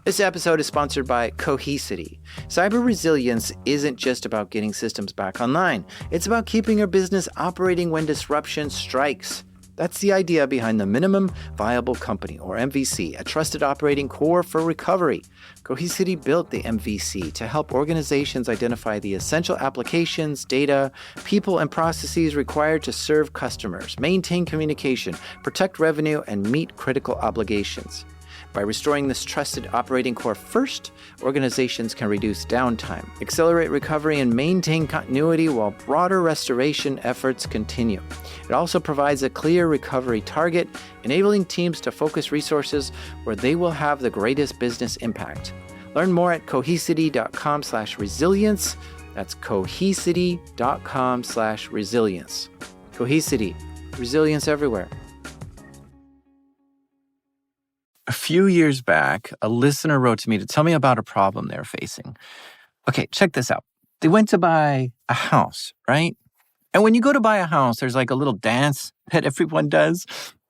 This episode is sponsored by Cohesity. Cyber resilience isn't just about getting systems back online. It's about keeping your business operating when disruption strikes. That's the idea behind the Minimum Viable Company, or MVC, a trusted operating core for recovery. Cohesity built the MVC to help organizations identify the essential applications, data, people, and processes required to serve customers, maintain communication, protect revenue, and meet critical obligations. By restoring this trusted operating core first, organizations can reduce downtime, accelerate recovery, and maintain continuity while broader restoration efforts continue. It also provides a clear recovery target, enabling teams to focus resources where they will have the greatest business impact. Learn more at cohesity.com/resilience. That's cohesity.com/resilience. Cohesity, resilience everywhere. A few years back, a listener wrote to me to tell me about a problem they're facing. Okay, check this out. They went to buy a house, right? And when you go to buy a house, there's like a little dance that everyone does.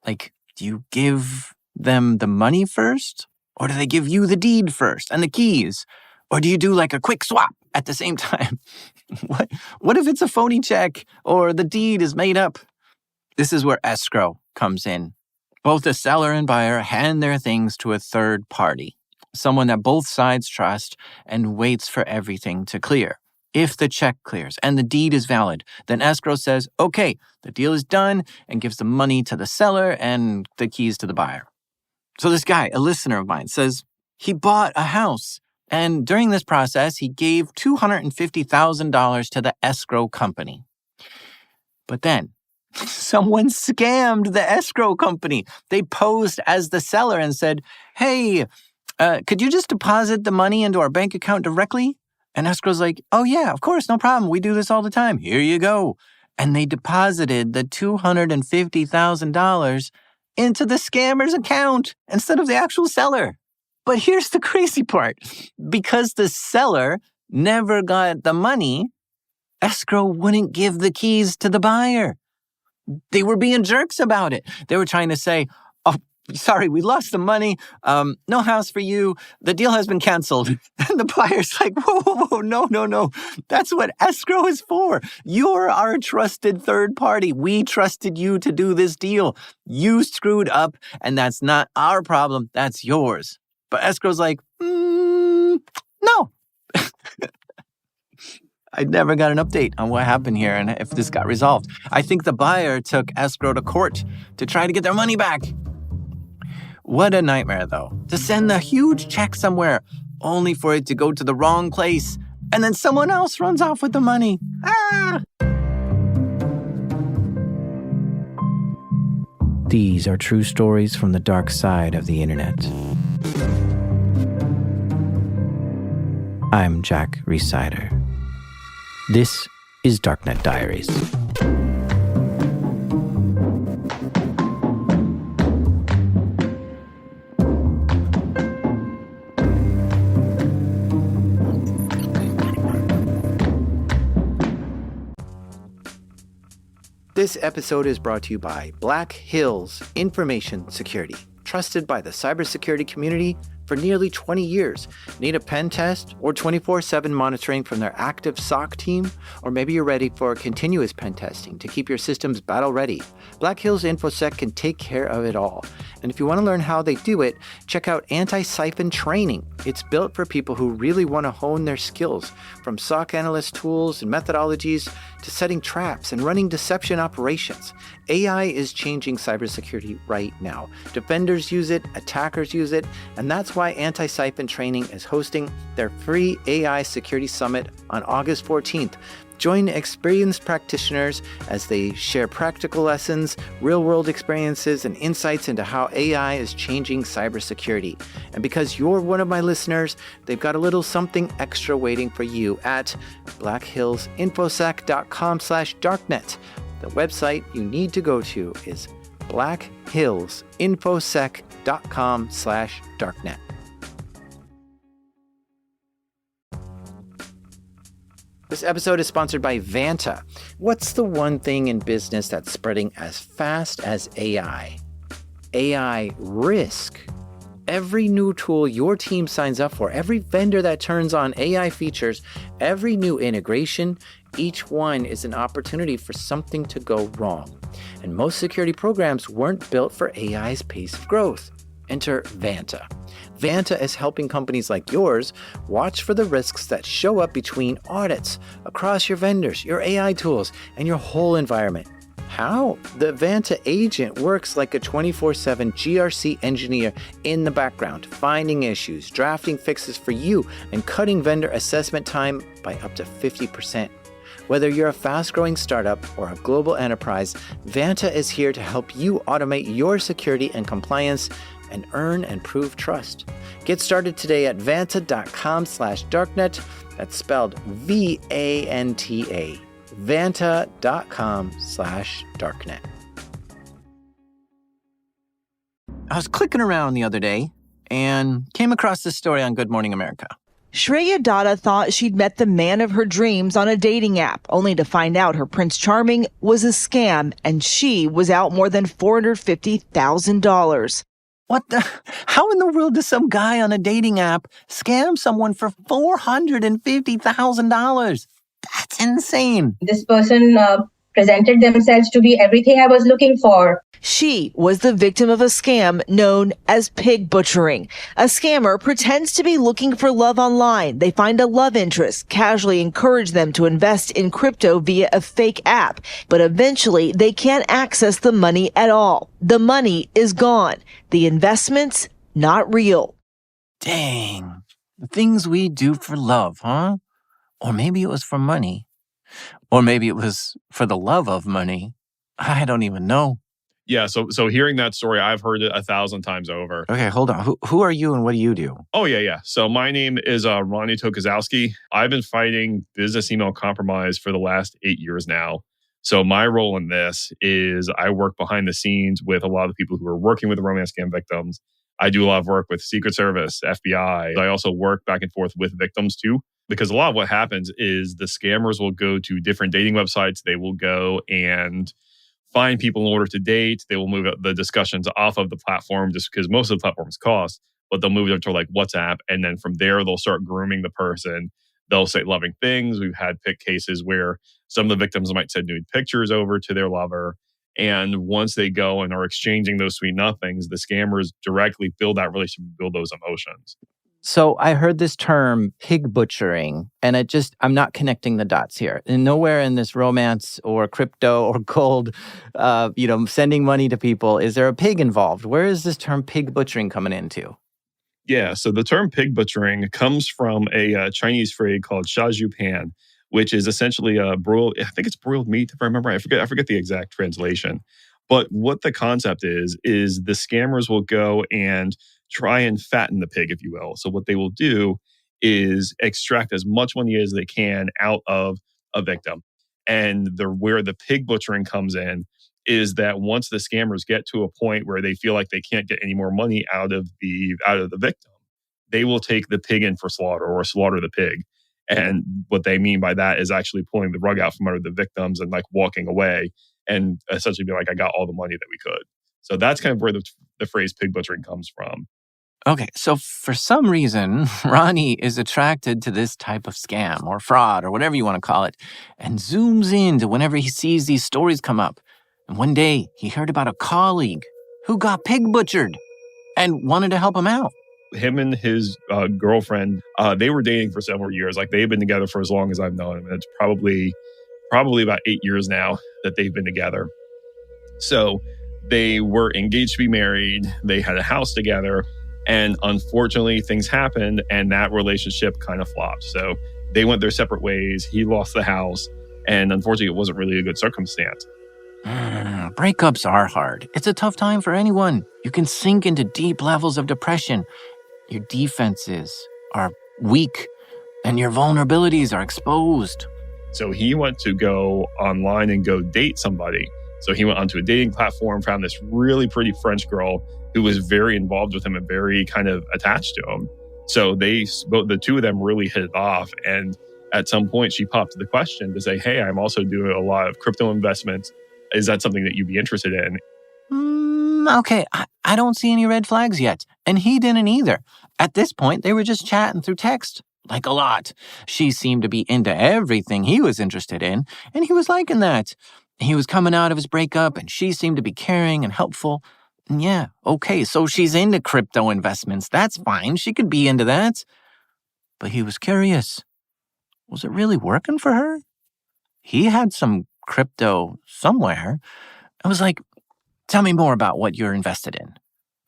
Like, do you give them the money first? Or do they give you the deed first and the keys? Or do you do like a quick swap at the same time? What if it's a phony check or the deed is made up? This is where escrow comes in. Both the seller and buyer hand their things to a third party, someone that both sides trust, and waits for everything to clear. If the check clears and the deed is valid, then escrow says, okay, the deal is done, and gives the money to the seller and the keys to the buyer. So this guy, a listener of mine, says he bought a house, and during this process, he gave $250,000 to the escrow company. But then, someone scammed the escrow company. They posed as the seller and said, hey, could you just deposit the money into our bank account directly? And escrow's like, oh yeah, of course, no problem. We do this all the time. Here you go. And they deposited the $250,000 into the scammer's account instead of the actual seller. But here's the crazy part. Because the seller never got the money, escrow wouldn't give the keys to the buyer. They were being jerks about it. They were trying to say, oh, sorry, we lost the money. No house for you. The deal has been canceled. And the buyer's like, whoa, no. That's what escrow is for. You're our trusted third party. We trusted you to do this deal. You screwed up, and that's not our problem. That's yours. But escrow's like, no. I never got an update on what happened here and if this got resolved. I think the buyer took escrow to court to try to get their money back. What a nightmare, though, to send a huge check somewhere only for it to go to the wrong place and then someone else runs off with the money. These are true stories from the dark side of the internet. I'm Jack Rhysider. This is Darknet Diaries. This episode is brought to you by Black Hills Information Security, trusted by the cybersecurity community for nearly 20 years. Need a pen test or 24/7 monitoring from their active SOC team? Or maybe you're ready for continuous pen testing to keep your systems battle ready. Black Hills InfoSec can take care of it all. And if you want to learn how they do it, check out Anti-Siphon Training. It's built for people who really want to hone their skills, from SOC analyst tools and methodologies to setting traps and running deception operations. AI is changing cybersecurity right now. Defenders use it, attackers use it, and that's why Anti-Siphon Training is hosting their free AI Security Summit on August 14th. Join experienced practitioners as they share practical lessons, real-world experiences, and insights into how AI is changing cybersecurity. And because you're one of my listeners, they've got a little something extra waiting for you at blackhillsinfosec.com/darknet. The website you need to go to is blackhillsinfosec.com/darknet. This episode is sponsored by Vanta. What's the one thing in business that's spreading as fast as AI? AI risk. Every new tool your team signs up for, every vendor that turns on AI features, every new integration, each one is an opportunity for something to go wrong. And most security programs weren't built for AI's pace of growth. Enter Vanta. Vanta is helping companies like yours watch for the risks that show up between audits, across your vendors, your AI tools, and your whole environment. How? The Vanta agent works like a 24/7 GRC engineer in the background, finding issues, drafting fixes for you, and cutting vendor assessment time by up to 50%. Whether you're a fast-growing startup or a global enterprise, Vanta is here to help you automate your security and compliance and earn and prove trust. Get started today at vanta.com/darknet. That's spelled VANTA. Vanta.com/darknet. I was clicking around the other day and came across this story on Good Morning America. Shreya Dada thought she'd met the man of her dreams on a dating app, only to find out her Prince Charming was a scam and she was out more than $450,000. What the? How in the world does some guy on a dating app scam someone for $450,000? That's insane. This person presented themselves to be everything I was looking for. She was the victim of a scam known as pig butchering. A scammer pretends to be looking for love online. They find a love interest, casually encourage them to invest in crypto via a fake app, but eventually they can't access the money at all. The money is gone. The investment's not real. Dang. The things we do for love, huh? Or maybe it was for money. Or maybe it was for the love of money. I don't even know. Yeah, so hearing that story, I've heard it 1,000 times over. Okay, hold on. Who are you and what do you do? Oh, yeah. So my name is Ronnie Tokozowski. I've been fighting business email compromise for the last 8 years now. So my role in this is I work behind the scenes with a lot of the people who are working with romance scam victims. I do a lot of work with Secret Service, FBI. I also work back and forth with victims too. Because a lot of what happens is the scammers will go to different dating websites. They will go and find people in order to date. They will move the discussions off of the platform just because most of the platforms cost, but they'll move it to like WhatsApp. And then from there, they'll start grooming the person. They'll say loving things. We've had cases where some of the victims might send nude pictures over to their lover. And once they go and are exchanging those sweet nothings, the scammers directly build that relationship, build those emotions. So I heard this term pig butchering, and I'm not connecting the dots here. And nowhere in this romance or crypto or gold, sending money to people, is there a pig involved? Where is this term pig butchering coming into? Yeah, so the term pig butchering comes from a Chinese phrase called shazhu pan, which is essentially I think it's broiled meat, if I remember. I forget the exact translation. But what the concept is the scammers will go and try and fatten the pig, if you will. So what they will do is extract as much money as they can out of a victim. And where the pig butchering comes in is that once the scammers get to a point where they feel like they can't get any more money out of the victim, they will take the pig in for slaughter or slaughter the pig. And what they mean by that is actually pulling the rug out from under the victims and like walking away and essentially be like, I got all the money that we could. So that's kind of where the phrase pig butchering comes from. Okay, so for some reason, Ronnie is attracted to this type of scam or fraud or whatever you want to call it and zooms into whenever he sees these stories come up. And one day, he heard about a colleague who got pig butchered and wanted to help him out. Him and his girlfriend, they were dating for several years. Like they've been together for as long as I've known him. And it's probably about 8 years now that they've been together. So they were engaged to be married. They had a house together. And unfortunately, things happened and that relationship kind of flopped. So they went their separate ways. He lost the house. And unfortunately, it wasn't really a good circumstance. Breakups are hard. It's a tough time for anyone. You can sink into deep levels of depression. Your defenses are weak and your vulnerabilities are exposed. So he went to go online and go date somebody. So he went onto a dating platform, found this really pretty French girl who was very involved with him and very kind of attached to him. So the two of them really hit it off. And at some point, she popped the question to say, hey, I'm also doing a lot of crypto investments. Is that something that you'd be interested in? Okay, I don't see any red flags yet. And he didn't either. At this point, they were just chatting through text, like a lot. She seemed to be into everything he was interested in, and he was liking that. He was coming out of his breakup, and she seemed to be caring and helpful. And yeah, okay, so she's into crypto investments. That's fine. She could be into that. But he was curious. Was it really working for her? He had some crypto somewhere. I was like, tell me more about what you're invested in.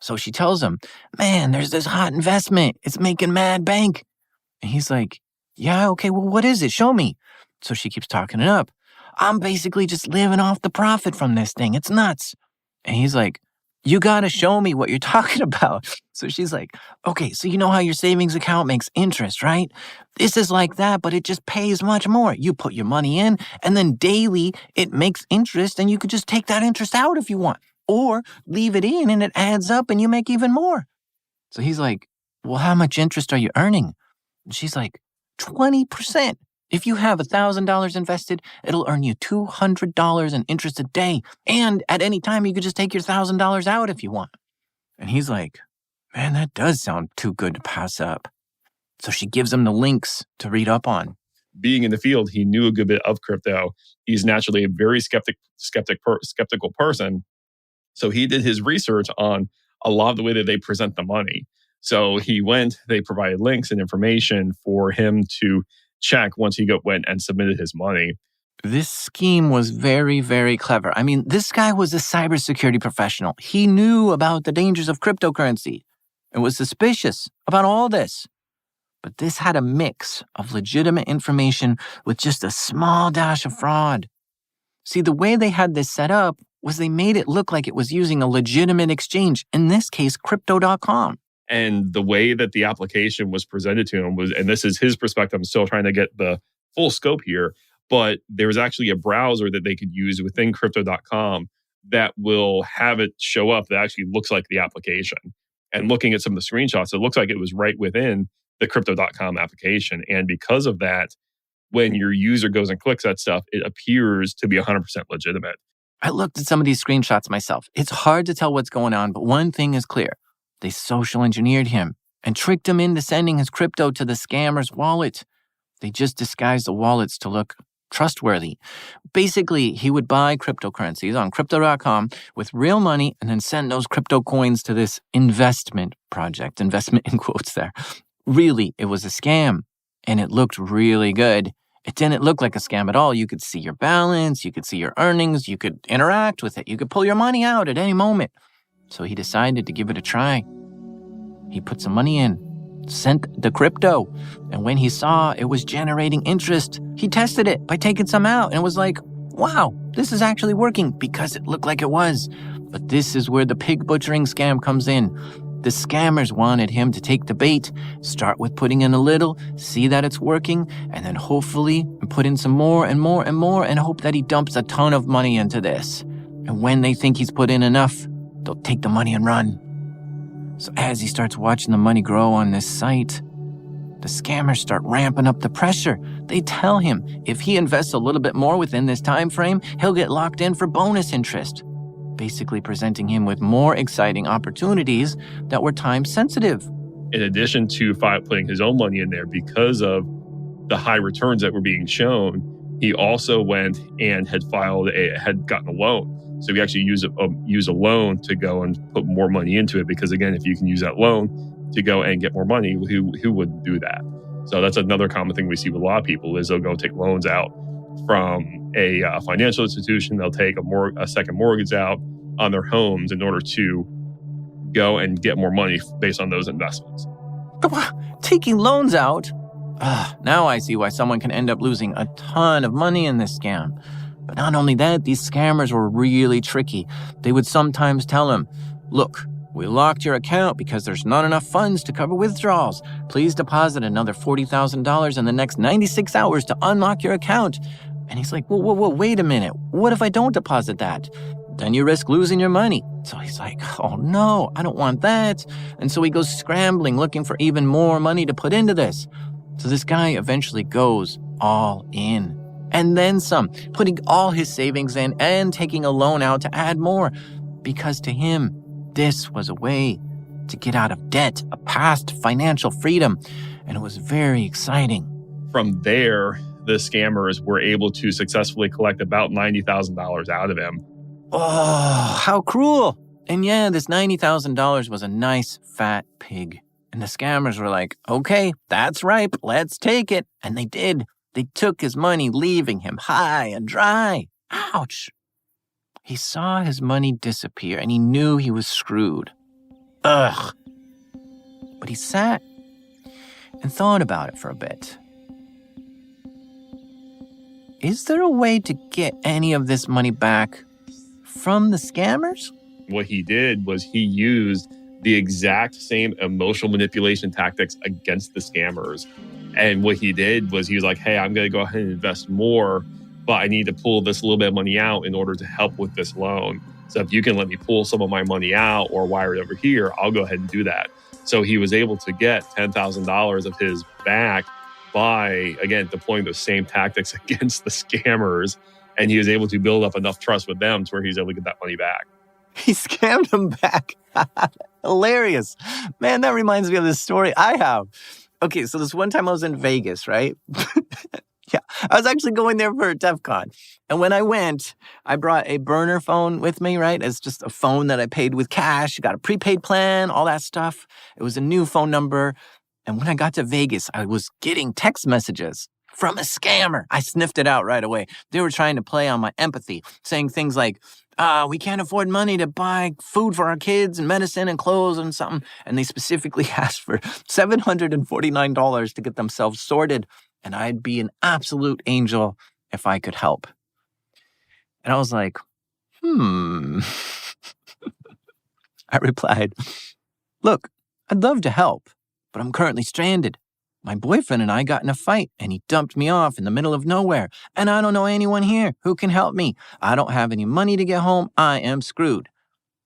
So she tells him, man, there's this hot investment. It's making mad bank. And he's like, yeah, okay, well, what is it? Show me. So she keeps talking it up. I'm basically just living off the profit from this thing. It's nuts. And he's like, you got to show me what you're talking about. So she's like, okay, so you know how your savings account makes interest, right? This is like that, but it just pays much more. You put your money in, and then daily it makes interest, and you could just take that interest out if you want. Or leave it in, and it adds up, and you make even more. So he's like, well, how much interest are you earning? And she's like, 20%. If you have $1,000 invested, it'll earn you $200 in interest a day. And at any time, you could just take your $1,000 out if you want. And he's like, man, that does sound too good to pass up. So she gives him the links to read up on. Being in the field, he knew a good bit of crypto. He's naturally a very skeptical person. So he did his research on a lot of the way that they present the money. So they provided links and information for him to check once he went and submitted his money. This scheme was very, very clever. I mean, this guy was a cybersecurity professional. He knew about the dangers of cryptocurrency and was suspicious about all this. But this had a mix of legitimate information with just a small dash of fraud. See, the way they had this set up was they made it look like it was using a legitimate exchange, in this case, Crypto.com. And the way that the application was presented to him was, and this is his perspective, I'm still trying to get the full scope here, but there was actually a browser that they could use within Crypto.com that will have it show up that actually looks like the application. And looking at some of the screenshots, it looks like it was right within the Crypto.com application. And because of that, when your user goes and clicks that stuff, it appears to be 100% legitimate. I looked at some of these screenshots myself. It's hard to tell what's going on, but one thing is clear. They social engineered him and tricked him into sending his crypto to the scammer's wallet. They just disguised the wallets to look trustworthy. Basically, he would buy cryptocurrencies on Crypto.com with real money and then send those crypto coins to this investment project. Investment in quotes there. Really, it was a scam, and it looked really good. It didn't look like a scam at all. You could see your balance, you could see your earnings, you could interact with it, you could pull your money out at any moment. So he decided to give it a try. He put some money in, sent the crypto, and when he saw it was generating interest, he tested it by taking some out and was like, wow, this is actually working, because it looked like it was. But this is where the pig butchering scam comes in. The scammers wanted him to take the bait, start with putting in a little, see that it's working, and then hopefully put in some more and more and more and hope that he dumps a ton of money into this. And when they think he's put in enough, they'll take the money and run. So as he starts watching the money grow on this site, the scammers start ramping up the pressure. They tell him if he invests a little bit more within this time frame, he'll get locked in for bonus interest, basically presenting him with more exciting opportunities that were time sensitive. In addition to putting his own money in there, because of the high returns that were being shown, he also went and had gotten a loan. So we actually use a loan to go and put more money into it, because again, if you can use that loan to go and get more money, who would do that? So that's another common thing we see with a lot of people is they'll go take loans out from a financial institution. They'll take a second mortgage out on their homes in order to go and get more money based on those investments. Taking loans out? Now I see why someone can end up losing a ton of money in this scam. But not only that, these scammers were really tricky. They would sometimes tell him, look, we locked your account because there's not enough funds to cover withdrawals. Please deposit another $40,000 in the next 96 hours to unlock your account. And he's like, whoa, wait a minute. What if I don't deposit that? Then you risk losing your money. So he's like, oh no, I don't want that. And so he goes scrambling, looking for even more money to put into this. So this guy eventually goes all in. And then some, putting all his savings in and taking a loan out to add more. Because to him, this was a way to get out of debt, a path to financial freedom, and it was very exciting. From there, the scammers were able to successfully collect about $90,000 out of him. Oh, how cruel. And yeah, this $90,000 was a nice fat pig. And the scammers were like, okay, that's ripe, let's take it. And they did. They took his money, leaving him high and dry. Ouch. He saw his money disappear and he knew he was screwed. Ugh. But he sat and thought about it for a bit. Is there a way to get any of this money back from the scammers? What he did was he used the exact same emotional manipulation tactics against the scammers. And what he did was he was like, hey, I'm going to go ahead and invest more, but I need to pull this little bit of money out in order to help with this loan. So if you can let me pull some of my money out or wire it over here, I'll go ahead and do that. So he was able to get $10,000 of his back by, again, deploying those same tactics against the scammers. And he was able to build up enough trust with them to where he's able to get that money back. He scammed him back. Hilarious. Man, that reminds me of this story I have. Okay, so this one time I was in Vegas, right? Yeah, I was actually going there for DEF CON. And when I went, I brought a burner phone with me, right? It's just a phone that I paid with cash. You got a prepaid plan, all that stuff. It was a new phone number. And when I got to Vegas, I was getting text messages from a scammer. I sniffed it out right away. They were trying to play on my empathy, saying things like, we can't afford money to buy food for our kids and medicine and clothes and something. And they specifically asked for $749 to get themselves sorted. And I'd be an absolute angel if I could help. And I was like, I replied, look, I'd love to help, but I'm currently stranded. My boyfriend and I got in a fight, and he dumped me off in the middle of nowhere, and I don't know anyone here who can help me. I don't have any money to get home. I am screwed.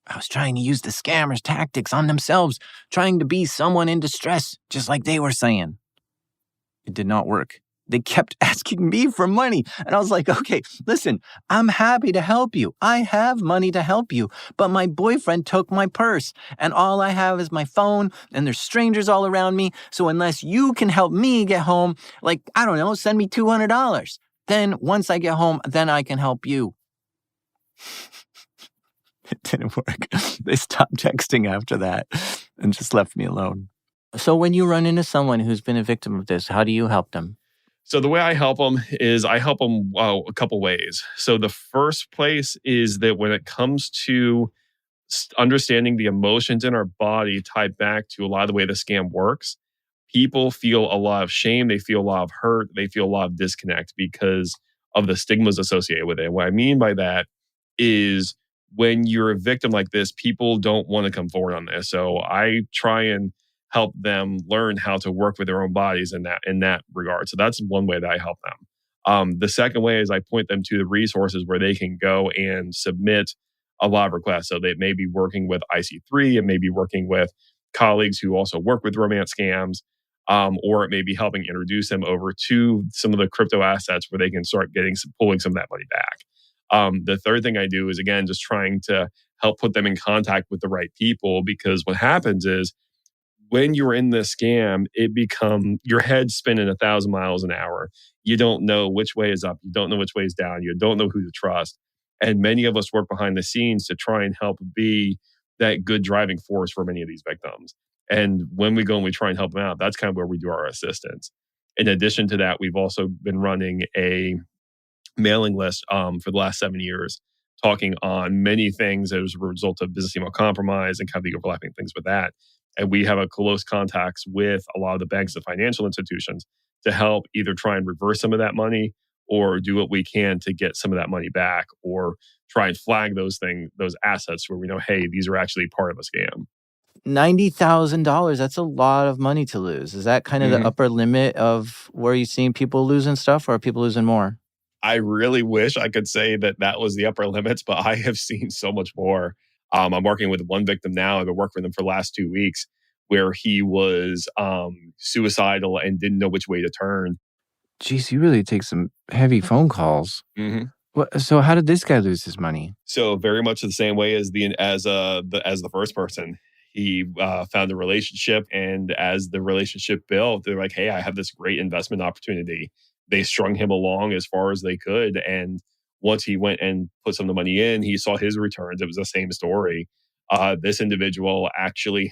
I was trying to use the scammers' tactics on themselves, trying to be someone in distress, just like they were saying. It did not work. They kept asking me for money. And I was like, okay, listen, I'm happy to help you. I have money to help you. But my boyfriend took my purse. And all I have is my phone. And there's strangers all around me. So unless you can help me get home, like, I don't know, send me $200. Then once I get home, then I can help you. It didn't work. They stopped texting after that and just left me alone. So when you run into someone who's been a victim of this, how do you help them? So the way I help them is I help them a couple ways. So the first place is that when it comes to understanding the emotions in our body tied back to a lot of the way the scam works, people feel a lot of shame. They feel a lot of hurt. They feel a lot of disconnect because of the stigmas associated with it. What I mean by that is when you're a victim like this, people don't want to come forward on this. So I try and help them learn how to work with their own bodies in that regard. So that's one way that I help them. The second way is I point them to the resources where they can go and submit a lot of requests. So they may be working with IC3, it may be working with colleagues who also work with romance scams, or it may be helping introduce them over to some of the crypto assets where they can start pulling some of that money back. The third thing I do is, again, just trying to help put them in contact with the right people, because what happens is when you're in this scam, your head's spinning 1,000 miles an hour. You don't know which way is up. You don't know which way is down. You don't know who to trust. And many of us work behind the scenes to try and help be that good driving force for many of these victims. And when we go and we try and help them out, that's kind of where we do our assistance. In addition to that, we've also been running a mailing list for the last 7 years, talking on many things as a result of business email compromise and kind of the overlapping things with that. And we have a close contacts with a lot of the banks and financial institutions to help either try and reverse some of that money or do what we can to get some of that money back, or try and flag those assets where we know, hey, these are actually part of a scam. $90,000, that's a lot of money to lose. Is that kind of the upper limit of where you're seeing people losing stuff, or are people losing more? I really wish I could say that was the upper limits, but I have seen so much more. I'm working with one victim now. I've been working with him for the last 2 weeks, where he was suicidal and didn't know which way to turn. Geez, you really take some heavy phone calls. So how did this guy lose his money? So very much the same way as the first person. He found a relationship, and as the relationship built, they're like, "Hey, I have this great investment opportunity." They strung him along as far as they could, and once he went and put some of the money in, he saw his returns. It was the same story. This individual actually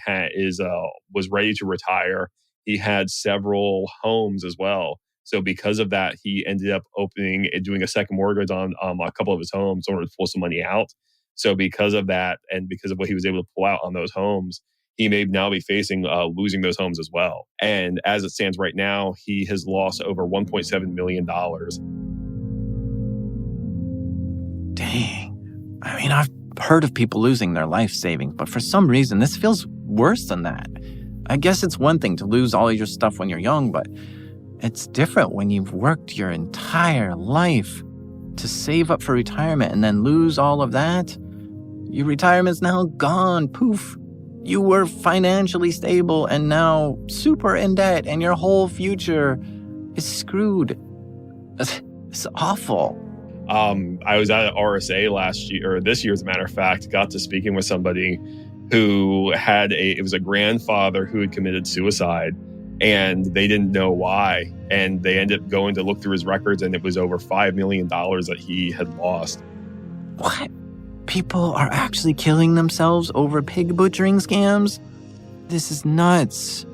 was ready to retire. He had several homes as well. So because of that, he ended up opening and doing a second mortgage on a couple of his homes in order to pull some money out. So because of that, and because of what he was able to pull out on those homes, he may now be facing losing those homes as well. And as it stands right now, he has lost over $1.7 million. Dang. I mean, I've heard of people losing their life savings, but for some reason, this feels worse than that. I guess it's one thing to lose all of your stuff when you're young, but it's different when you've worked your entire life to save up for retirement and then lose all of that. Your retirement's now gone. Poof. You were financially stable and now super in debt, and your whole future is screwed. It's awful. I was at RSA last year, or this year, as a matter of fact, got to speaking with somebody who it was a grandfather who had committed suicide, and they didn't know why. And they ended up going to look through his records, and it was over $5 million that he had lost. What? People are actually killing themselves over pig butchering scams? This is nuts.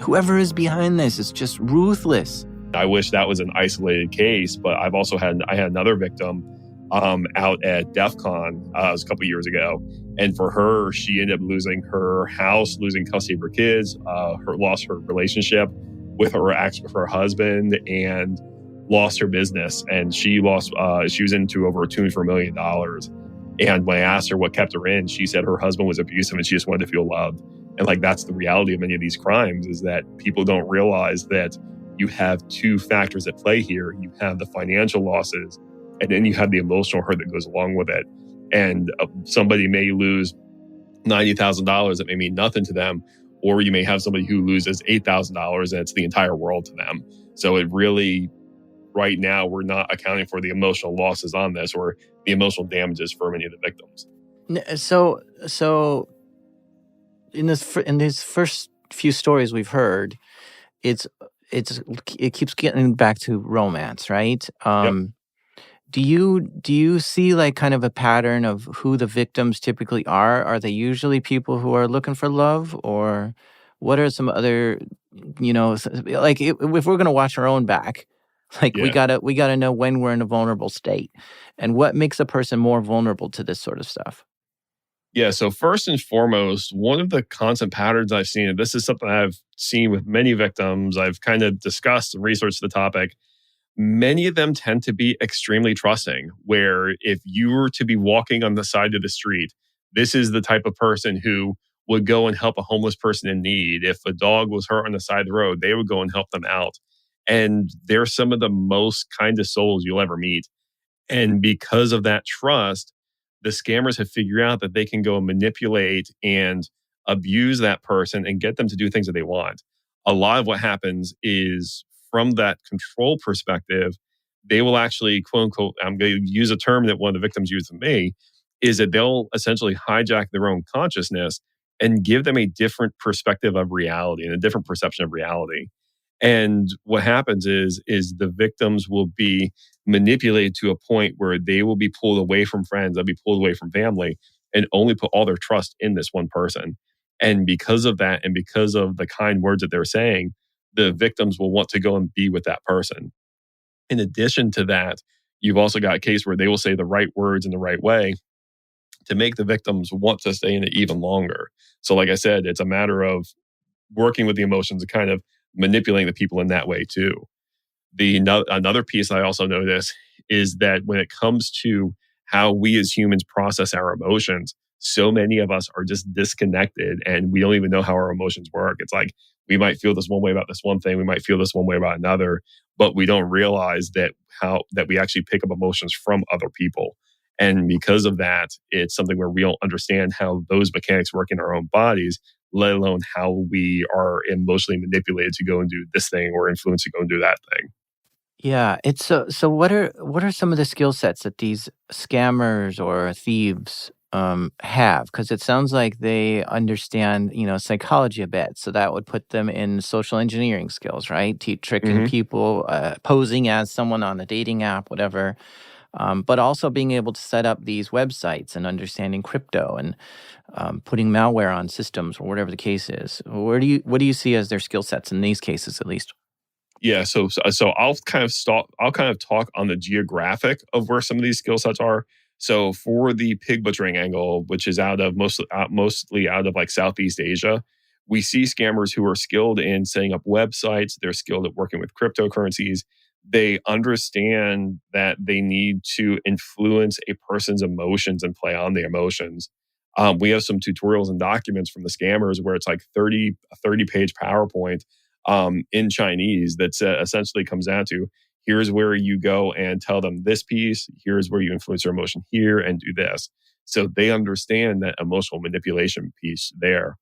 Whoever is behind this is just ruthless. I wish that was an isolated case, but I had another victim out at DEF CON it was a couple years ago. And for her, she ended up losing her house, losing custody of her kids, lost her relationship with her husband, and lost her business. And she was into over a tune for $1 million. And when I asked her what kept her in, she said her husband was abusive and she just wanted to feel loved. And that's the reality of many of these crimes, is that people don't realize that you have two factors at play here. You have the financial losses, and then you have the emotional hurt that goes along with it. And somebody may lose $90,000 that may mean nothing to them, or you may have somebody who loses $8,000 and it's the entire world to them. So it really, right now, we're not accounting for the emotional losses on this, or the emotional damages for many of the victims. So in these first few stories we've heard, it keeps getting back to romance, right? Yep. Do you see kind of a pattern of who the victims typically are? Are they usually people who are looking for love, or what are some other, if we're going to watch our own back, we gotta know when we're in a vulnerable state, and what makes a person more vulnerable to this sort of stuff? Yeah, so first and foremost, one of the constant patterns I've seen, and this is something I've seen with many victims, I've kind of discussed and researched the topic. Many of them tend to be extremely trusting, where if you were to be walking on the side of the street, this is the type of person who would go and help a homeless person in need. If a dog was hurt on the side of the road, they would go and help them out. And they're some of the most kindest souls you'll ever meet. And because of that trust, the scammers have figured out that they can go and manipulate and abuse that person and get them to do things that they want. A lot of what happens is, from that control perspective, they will actually, quote unquote, I'm going to use a term that one of the victims used with me, is that they'll essentially hijack their own consciousness and give them a different perspective of reality and a different perception of reality. And what happens is the victims will be manipulated to a point where they will be pulled away from friends, they'll be pulled away from family, and only put all their trust in this one person. And because of that, and because of the kind words that they're saying, the victims will want to go and be with that person. In addition to that, you've also got a case where they will say the right words in the right way to make the victims want to stay in it even longer. So like I said, it's a matter of working with the emotions and kind of manipulating the people in that way too. Another piece I also notice is that when it comes to how we as humans process our emotions, so many of us are just disconnected and we don't even know how our emotions work. It's like we might feel this one way about this one thing, we might feel this one way about another, but we don't realize that we actually pick up emotions from other people. And because of that, it's something where we don't understand how those mechanics work in our own bodies, let alone how we are emotionally manipulated to go and do this thing or influenced to go and do that thing. Yeah, it's so what are some of the skill sets that these scammers or thieves have? Because it sounds like they understand, psychology a bit. So that would put them in social engineering skills, right? Tricking Hmm. people, posing as someone on a dating app, whatever. But also being able to set up these websites and understanding crypto and putting malware on systems or whatever the case is. What do you see as their skill sets in these cases, at least? Yeah, so I'll kind of talk on the geographic of where some of these skill sets are. So for the pig butchering angle, which is mostly out of like Southeast Asia, we see scammers who are skilled in setting up websites. They're skilled at working with cryptocurrencies. They understand that they need to influence a person's emotions and play on the emotions. We have some tutorials and documents from the scammers where it's like a 30-page PowerPoint in Chinese that essentially comes down to here's where you go and tell them this piece, here's where you influence their emotion here and do this. So they understand that emotional manipulation piece there.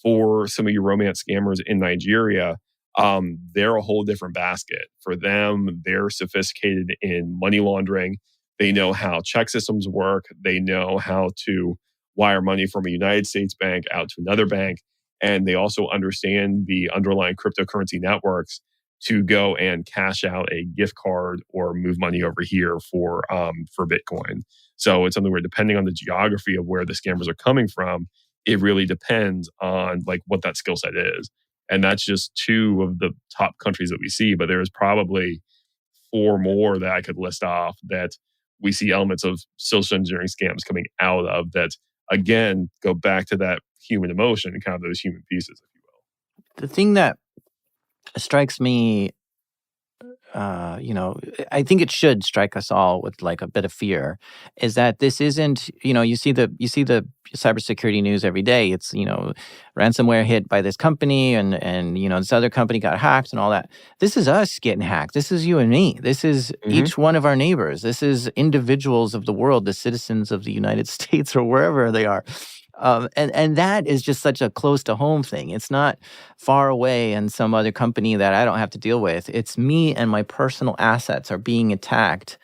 For some of your romance scammers in Nigeria, they're a whole different basket. For them, they're sophisticated in money laundering. They know how check systems work. They know how to wire money from a United States bank out to another bank. And they also understand the underlying cryptocurrency networks to go and cash out a gift card or move money over here for Bitcoin. So it's something where, depending on the geography of where the scammers are coming from, it really depends on like what that skill set is. And that's just two of the top countries that we see, but there's probably four more that I could list off that we see elements of social engineering scams coming out of that, again, go back to that human emotion and kind of those human pieces, if you will. The thing that strikes me, I think it should strike us all with like a bit of fear, is that this isn't, you see the cybersecurity news every day. It's, ransomware hit by this company and this other company got hacked and all that. This is us getting hacked. This is you and me. This is each one of our neighbors. This is individuals of the world, the citizens of the United States or wherever they are. And that is just such a close to home thing. It's not far away in some other company that I don't have to deal with. It's me and my personal assets are being attacked.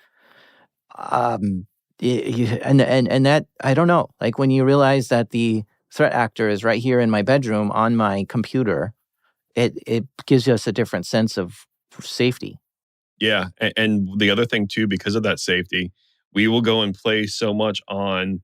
And that, I don't know, like when you realize that the threat actor is right here in my bedroom on my computer, it gives us a different sense of safety. Yeah. And the other thing too, because of that safety, we will go and play so much on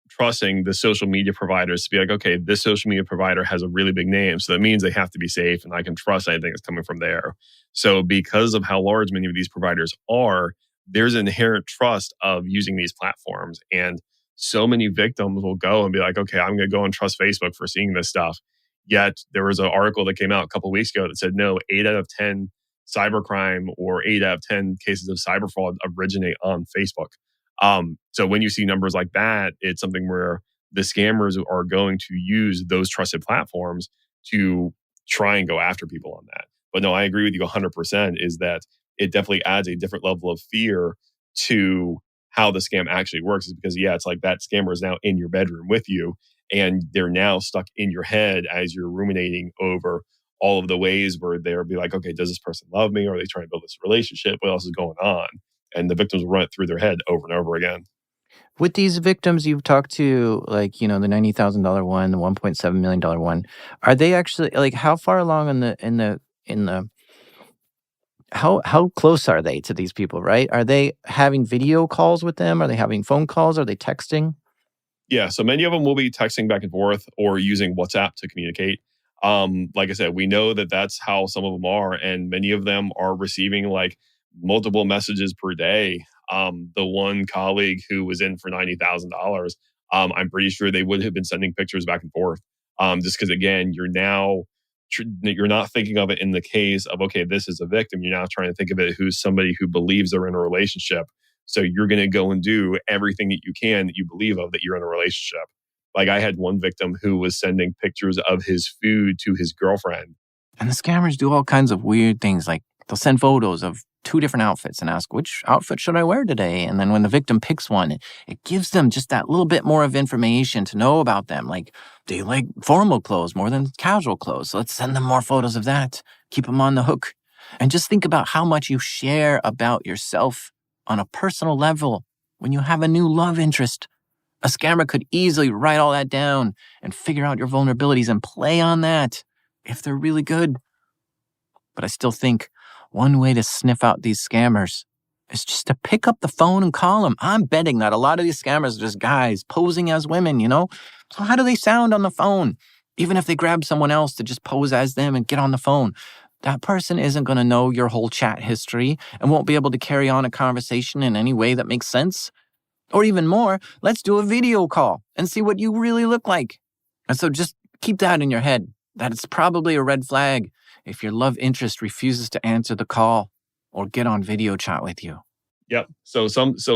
trusting the social media providers to be like, okay, this social media provider has a really big name. So that means they have to be safe and I can trust anything that's coming from there. So because of how large many of these providers are, there's an inherent trust of using these platforms. And so many victims will go and be like, okay, I'm going to go and trust Facebook for seeing this stuff. Yet there was an article that came out a couple of weeks ago that said, no, 8 out of 10 cybercrime or 8 out of 10 cases of cyber fraud originate on Facebook. So when you see numbers like that, it's something where the scammers are going to use those trusted platforms to try and go after people on that. But no, I agree with you 100% is that it definitely adds a different level of fear to how the scam actually works. Is because, yeah, it's like that scammer is now in your bedroom with you and they're now stuck in your head as you're ruminating over all of the ways where they'll be like, okay, does this person love me? Or are they trying to build this relationship? What else is going on? And the victims will run it through their head over and over again. With these victims you've talked to, like, the $90,000 one, the $1.7 million one, are they actually like how far along in the how close are they to these people, right? Are they having video calls with them? Are they having phone calls? Are they texting? Yeah, so many of them will be texting back and forth or using WhatsApp to communicate. Like I said, we know that that's how some of them are, and many of them are receiving like multiple messages per day. The one colleague who was in for $90,000, I'm pretty sure they would have been sending pictures back and forth. Just because again, you're not thinking of it in the case of okay, this is a victim. You're now trying to think of it who's somebody who believes they're in a relationship. So you're going to go and do everything that you can that you believe of that you're in a relationship. Like I had one victim who was sending pictures of his food to his girlfriend. And the scammers do all kinds of weird things. Like they'll send photos of 2 different outfits and ask, which outfit should I wear today? And then when the victim picks one, it gives them just that little bit more of information to know about them. Like, do you like formal clothes more than casual clothes? So let's send them more photos of that. Keep them on the hook. And just think about how much you share about yourself on a personal level when you have a new love interest. A scammer could easily write all that down and figure out your vulnerabilities and play on that if they're really good. But I still think one way to sniff out these scammers is just to pick up the phone and call them. I'm betting that a lot of these scammers are just guys posing as women, So how do they sound on the phone? Even if they grab someone else to just pose as them and get on the phone, that person isn't going to know your whole chat history and won't be able to carry on a conversation in any way that makes sense. Or even more, let's do a video call and see what you really look like. And so just keep that in your head, that it's probably a red flag if your love interest refuses to answer the call or get on video chat with you. Yep. So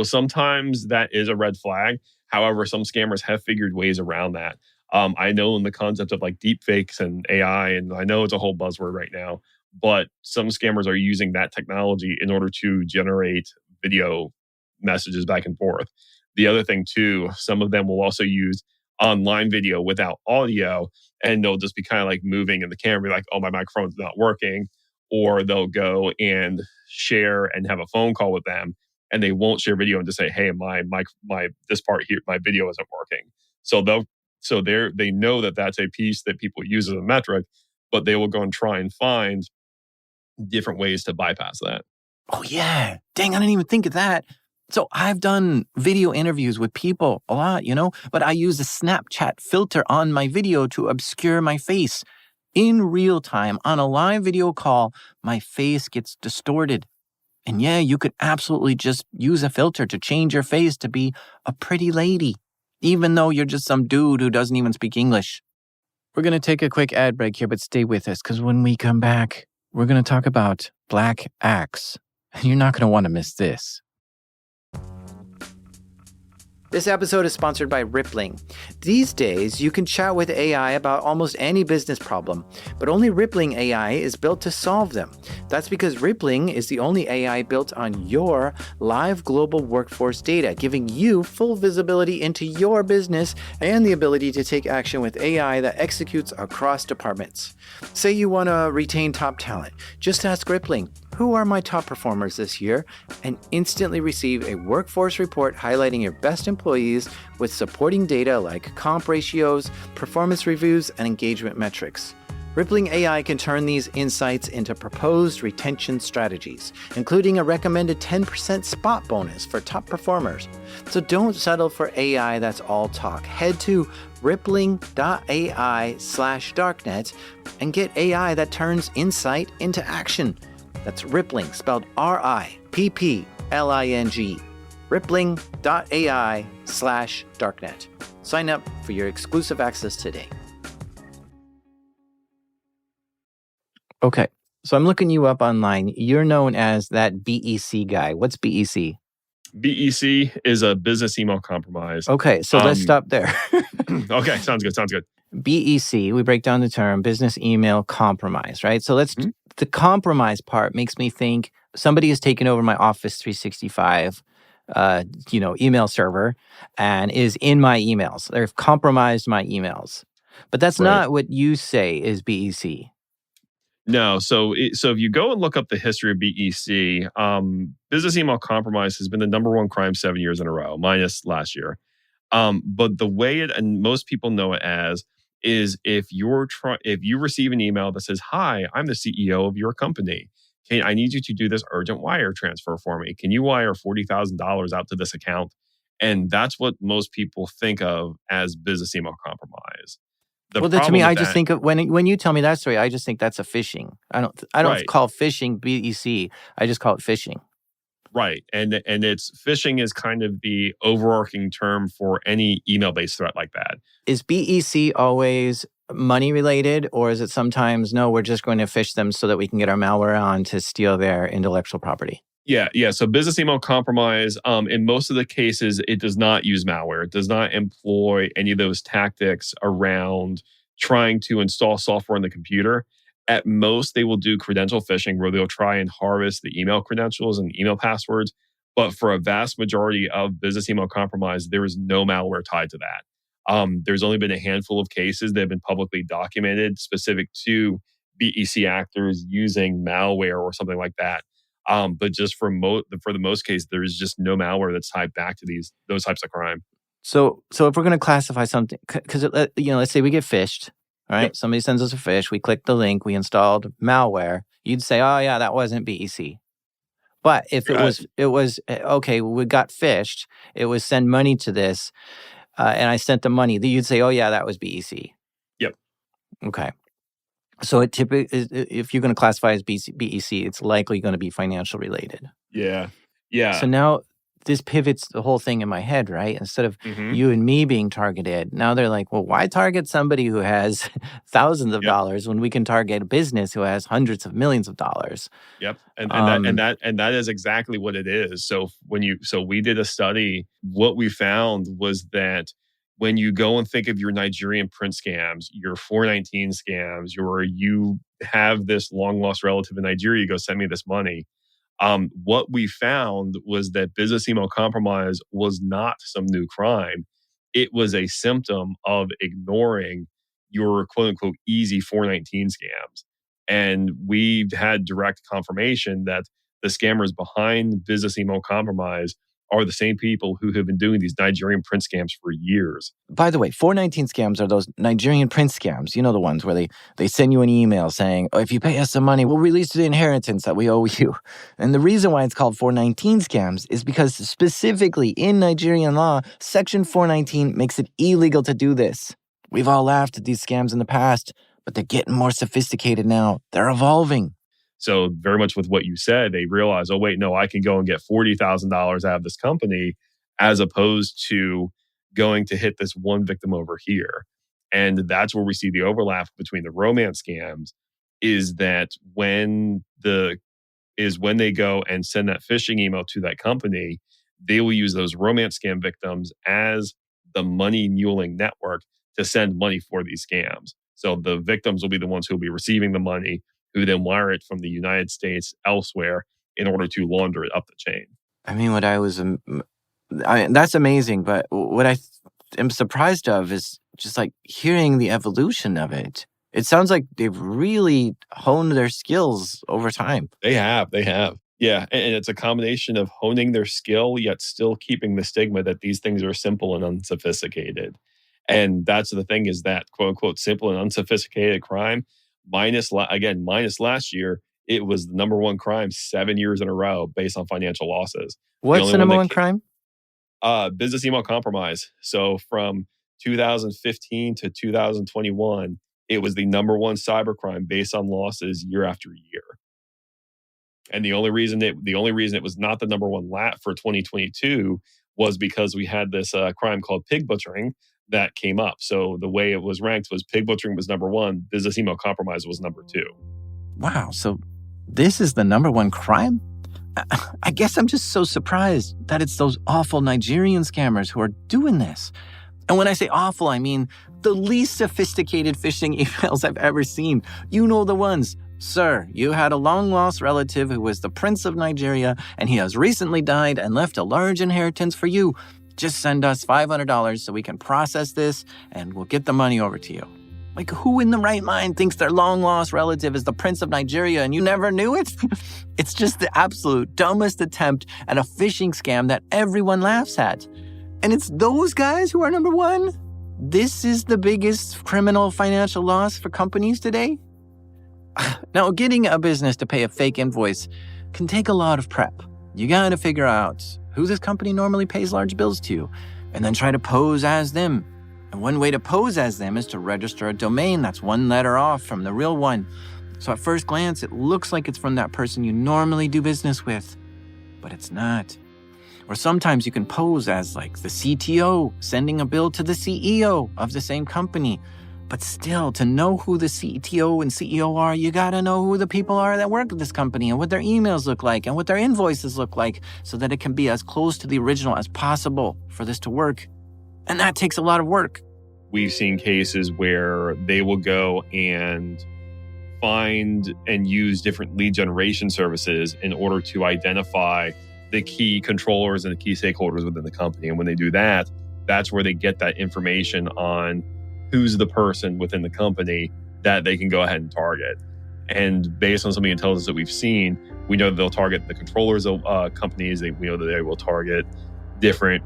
sometimes that is a red flag. However, some scammers have figured ways around that. I know in the concept of like deep fakes and AI, and I know it's a whole buzzword right now, but some scammers are using that technology in order to generate video messages back and forth. The other thing too, some of them will also use online video without audio, and they'll just be kind of like moving in the camera, be like, oh, my microphone's not working. Or they'll go and share and have a phone call with them, and they won't share video and just say, hey, my this part here, my video isn't working. So they know that that's a piece that people use as a metric, but they will go and try and find different ways to bypass that. Oh yeah, dang, I didn't even think of that. So I've done video interviews with people a lot, but I use a Snapchat filter on my video to obscure my face. In real time, on a live video call, my face gets distorted. And yeah, you could absolutely just use a filter to change your face to be a pretty lady, even though you're just some dude who doesn't even speak English. We're going to take a quick ad break here, but stay with us, because when we come back, we're going to talk about Black Axe. And you're not going to want to miss this. This episode is sponsored by Rippling. These days, you can chat with AI about almost any business problem, but only Rippling AI is built to solve them. That's because Rippling is the only AI built on your live global workforce data, giving you full visibility into your business and the ability to take action with AI that executes across departments. Say you want to retain top talent. Just ask Rippling, who are my top performers this year? And instantly receive a workforce report highlighting your best employees with supporting data like comp ratios, performance reviews, and engagement metrics. Rippling AI can turn these insights into proposed retention strategies, including a recommended 10% spot bonus for top performers. So don't settle for AI that's all talk. Head to rippling.ai/darknet and get AI that turns insight into action. That's Rippling, spelled RIPPLING. Rippling.ai/darknet. Sign up for your exclusive access today. Okay, so I'm looking you up online. You're known as that BEC guy. What's BEC? BEC is a business email compromise. Okay, so let's stop there. Okay, sounds good. BEC, we break down the term business email compromise, right? So the compromise part makes me think somebody has taken over my Office 365, email server and is in my emails. They've compromised my emails. But that's not what you say is BEC. No, so if you go and look up the history of BEC, business email compromise has been the number one crime 7 years in a row, minus last year. But the way it, and most people know it as, is if you receive an email that says, "Hi, I'm the CEO of your company. I need you to do this urgent wire transfer for me. Can you wire $40,000 out to this account?" And that's what most people think of as business email compromise. To me, I just think of when you tell me that story, I just think that's a phishing. I don't call phishing BEC. I just call it phishing. Right. And it's phishing is kind of the overarching term for any email-based threat like that. Is BEC always money related, or is it sometimes, no, we're just going to phish them so that we can get our malware on to steal their intellectual property? Yeah. So business email compromise, in most of the cases, it does not use malware. It does not employ any of those tactics around trying to install software on the computer. At most, they will do credential phishing, where they'll try and harvest the email credentials and email passwords. But for a vast majority of business email compromise, there is no malware tied to that. There's only been a handful of cases that have been publicly documented specific to BEC actors using malware or something like that. But just for the most case, there is just no malware that's tied back to those types of crime. So if we're going to classify something, because let's say we get phished, right? Yep. Somebody sends us a phish, we click the link, we installed malware. You'd say, oh yeah, that wasn't BEC. But if it was okay, we got phished. It was send money to this, and I sent the money. You'd say, oh yeah, that was BEC. Yep. Okay. So it typically, if you're going to classify as BEC, it's likely going to be financial related. Yeah. So now this pivots the whole thing in my head, right? Instead of you and me being targeted, now they're like, well, why target somebody who has thousands of dollars when we can target a business who has hundreds of millions of dollars? Yep. And that is exactly what it is. So we did a study, what we found was that when you go and think of your Nigerian print scams, your 419 scams, you have this long lost relative in Nigeria, you go send me this money. What we found was that business email compromise was not some new crime. It was a symptom of ignoring your quote unquote easy 419 scams. And we've had direct confirmation that the scammers behind business email compromise are the same people who have been doing these Nigerian print scams for years. By the way, 419 scams are those Nigerian print scams. You know, the ones where they send you an email saying, oh, if you pay us some money, we'll release the inheritance that we owe you. And the reason why it's called 419 scams is because specifically in Nigerian law, Section 419 makes it illegal to do this. We've all laughed at these scams in the past, but they're getting more sophisticated now. They're evolving. So very much with what you said, they realize, oh, wait, no, I can go and get $40,000 out of this company as opposed to going to hit this one victim over here. And that's where we see the overlap between the romance scams is that when they go and send that phishing email to that company, they will use those romance scam victims as the money muling network to send money for these scams. So the victims will be the ones who will be receiving the money, who then wire it from the United States elsewhere in order to launder it up the chain. I mean, that's amazing. But what I am surprised of is just like hearing the evolution of it. It sounds like they've really honed their skills over time. They have. Yeah. And it's a combination of honing their skill, yet still keeping the stigma that these things are simple and unsophisticated. And that's the thing is that quote unquote simple and unsophisticated crime, minus last year, it was the number one crime 7 years in a row based on financial losses. What's the number one crime? Business email compromise. So from 2015 to 2021, it was the number one cybercrime based on losses year after year. And the only reason it was not the number one for 2022 was because we had this crime called pig butchering that came up. So the way it was ranked was pig butchering was number one, business email compromise was number two. Wow. So this is the number one crime? I guess I'm just so surprised that it's those awful Nigerian scammers who are doing this. And when I say awful, I mean the least sophisticated phishing emails I've ever seen. You know the ones. Sir, you had a long-lost relative who was the Prince of Nigeria, and he has recently died and left a large inheritance for you. Just send us $500 so we can process this, and we'll get the money over to you. Like, who in the right mind thinks their long-lost relative is the Prince of Nigeria and you never knew it? It's just the absolute dumbest attempt at a phishing scam that everyone laughs at. And it's those guys who are number one? This is the biggest criminal financial loss for companies today? Now, getting a business to pay a fake invoice can take a lot of prep. You gotta figure out who this company normally pays large bills to, and then try to pose as them. And one way to pose as them is to register a domain that's one letter off from the real one. So at first glance, it looks like it's from that person you normally do business with, but it's not. Or sometimes you can pose as like the CTO sending a bill to the CEO of the same company. But still, to know who the CTO and CEO are, you gotta know who the people are that work at this company and what their emails look like and what their invoices look like so that it can be as close to the original as possible for this to work. And that takes a lot of work. We've seen cases where they will go and find and use different lead generation services in order to identify the key controllers and the key stakeholders within the company. And when they do that, that's where they get that information on who's the person within the company that they can go ahead and target. And based on some of the intelligence that we've seen, we know that they'll target the controllers of companies. We know that they will target different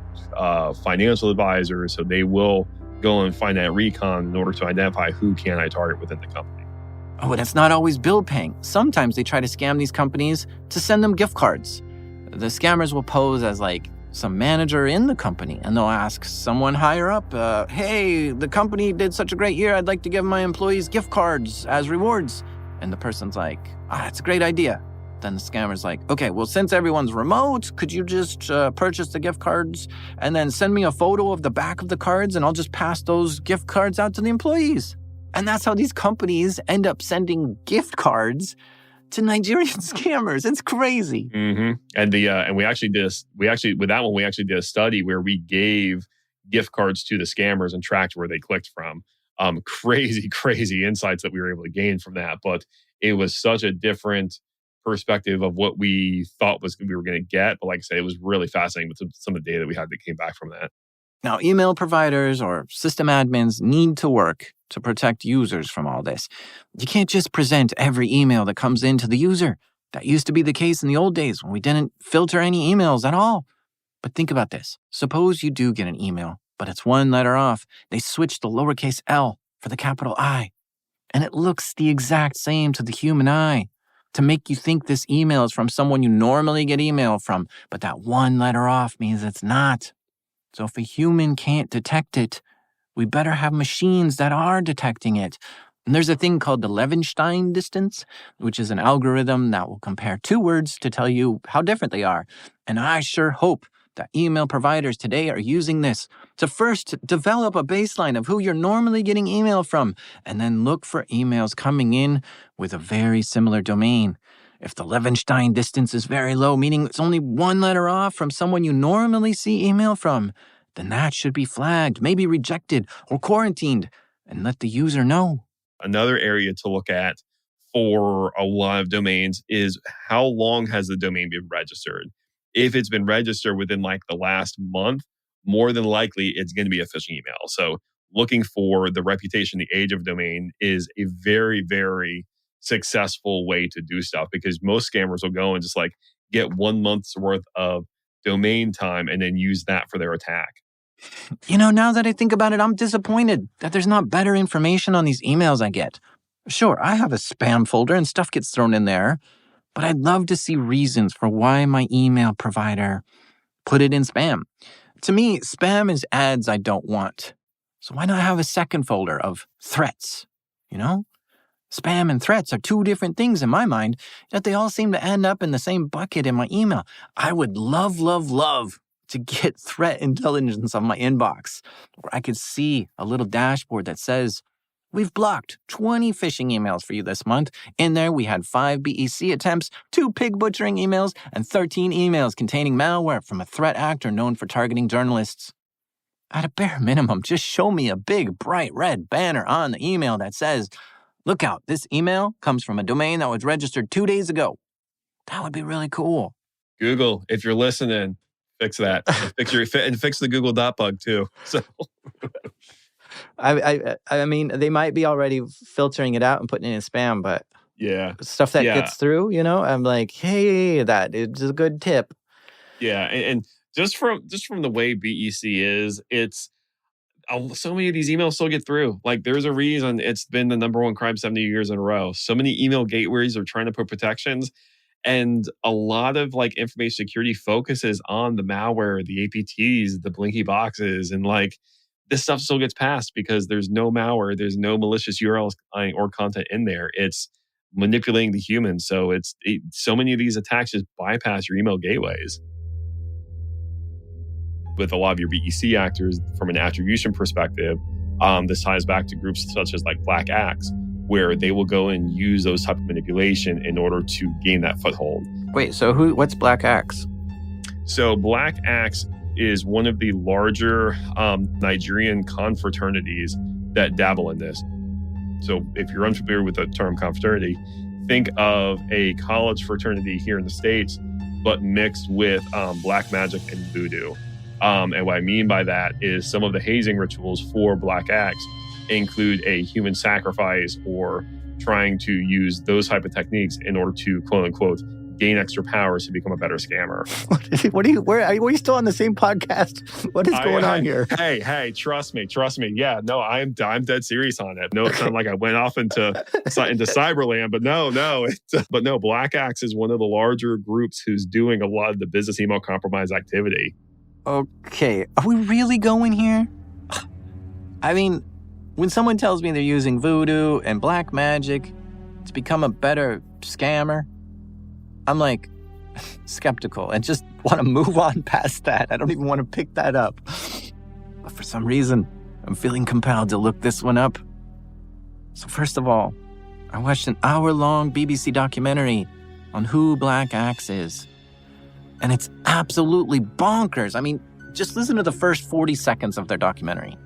financial advisors. So they will go and find that recon in order to identify who can I target within the company. Oh, and it's not always bill paying. Sometimes they try to scam these companies to send them gift cards. The scammers will pose as like some manager in the company, and they'll ask someone higher up, hey, the company did such a great year. I'd like to give my employees gift cards as rewards. And the person's like, that's a great idea. Then the scammer's like, okay, well, since everyone's remote, could you just purchase the gift cards and then send me a photo of the back of the cards, and I'll just pass those gift cards out to the employees. And that's how these companies end up sending gift cards to Nigerian scammers. It's crazy. Mm-hmm. And we actually did a study where we gave gift cards to the scammers and tracked where they clicked from. Crazy insights that we were able to gain from that. But it was such a different perspective of what we thought we were going to get. But like I said, it was really fascinating with some of the data we had that came back from that. Now, email providers or system admins need to work to protect users from all this. You can't just present every email that comes in to the user. That used to be the case in the old days when we didn't filter any emails at all. But think about this. Suppose you do get an email, but it's one letter off. They switch the lowercase L for the capital I. And it looks the exact same to the human eye to make you think this email is from someone you normally get email from, but that one letter off means it's not. So if a human can't detect it, we better have machines that are detecting it. And there's a thing called the Levenshtein distance, which is an algorithm that will compare two words to tell you how different they are. And I sure hope that email providers today are using this to first develop a baseline of who you're normally getting email from, and then look for emails coming in with a very similar domain. If the Levenshtein distance is very low, meaning it's only one letter off from someone you normally see email from, then that should be flagged, maybe rejected or quarantined, and let the user know. Another area to look at for a lot of domains is how long has the domain been registered? If it's been registered within like the last month, more than likely it's going to be a phishing email. So looking for the reputation, the age of domain is a very, very successful way to do stuff, because most scammers will go and just like get 1 month's worth of domain time and then use that for their attack. You know, now that I think about it, I'm disappointed that there's not better information on these emails I get. Sure, I have a spam folder and stuff gets thrown in there, but I'd love to see reasons for why my email provider put it in spam. To me, spam is ads I don't want. So why not have a second folder of threats, you know? Spam and threats are two different things in my mind, yet they all seem to end up in the same bucket in my email. I would love to get threat intelligence on my inbox, where I could see a little dashboard that says, we've blocked 20 phishing emails for you this month. In there, we had 5 BEC attempts, 2 pig butchering emails, and 13 emails containing malware from a threat actor known for targeting journalists. At a bare minimum, just show me a big, bright red banner on the email that says, look out, this email comes from a domain that was registered 2 days ago. That would be really cool. Google, if you're listening, fix that. Fix the Google dot bug too. So, I mean, they might be already filtering it out and putting it in spam, but yeah, stuff that gets through, you know, I'm like, hey, that is a good tip. Yeah, and just from the way BEC is, it's so many of these emails still get through. Like, there's a reason it's been the number one crime 70 years in a row. So many email gateways are trying to put protections. And a lot of like information security focuses on the malware, the APTs, the blinky boxes, and like this stuff still gets passed because there's no malware, there's no malicious URLs or content in there. It's manipulating the human. So so many of these attacks just bypass your email gateways. With a lot of your BEC actors, from an attribution perspective, this ties back to groups such as like Black Axe, where they will go and use those type of manipulation in order to gain that foothold. Wait, so what's Black Axe? So Black Axe is one of the larger Nigerian confraternities that dabble in this. So if you're unfamiliar with the term confraternity, think of a college fraternity here in the States, but mixed with black magic and voodoo. And what I mean by that is some of the hazing rituals for Black Axe include a human sacrifice or trying to use those type of techniques in order to, quote unquote, gain extra powers to become a better scammer. Where are you still on the same podcast? What is going on here? Hey, trust me. Yeah, no, I'm dead serious on it. No, it's not like I went off into cyberland, but no, Black Axe is one of the larger groups who's doing a lot of the business email compromise activity. Okay, are we really going here? I mean, when someone tells me they're using voodoo and black magic to become a better scammer, I'm like skeptical and just want to move on past that. I don't even want to pick that up. But for some reason, I'm feeling compelled to look this one up. So first of all, I watched an hour-long BBC documentary on who Black Axe is. And it's absolutely bonkers. I mean, just listen to the first 40 seconds of their documentary.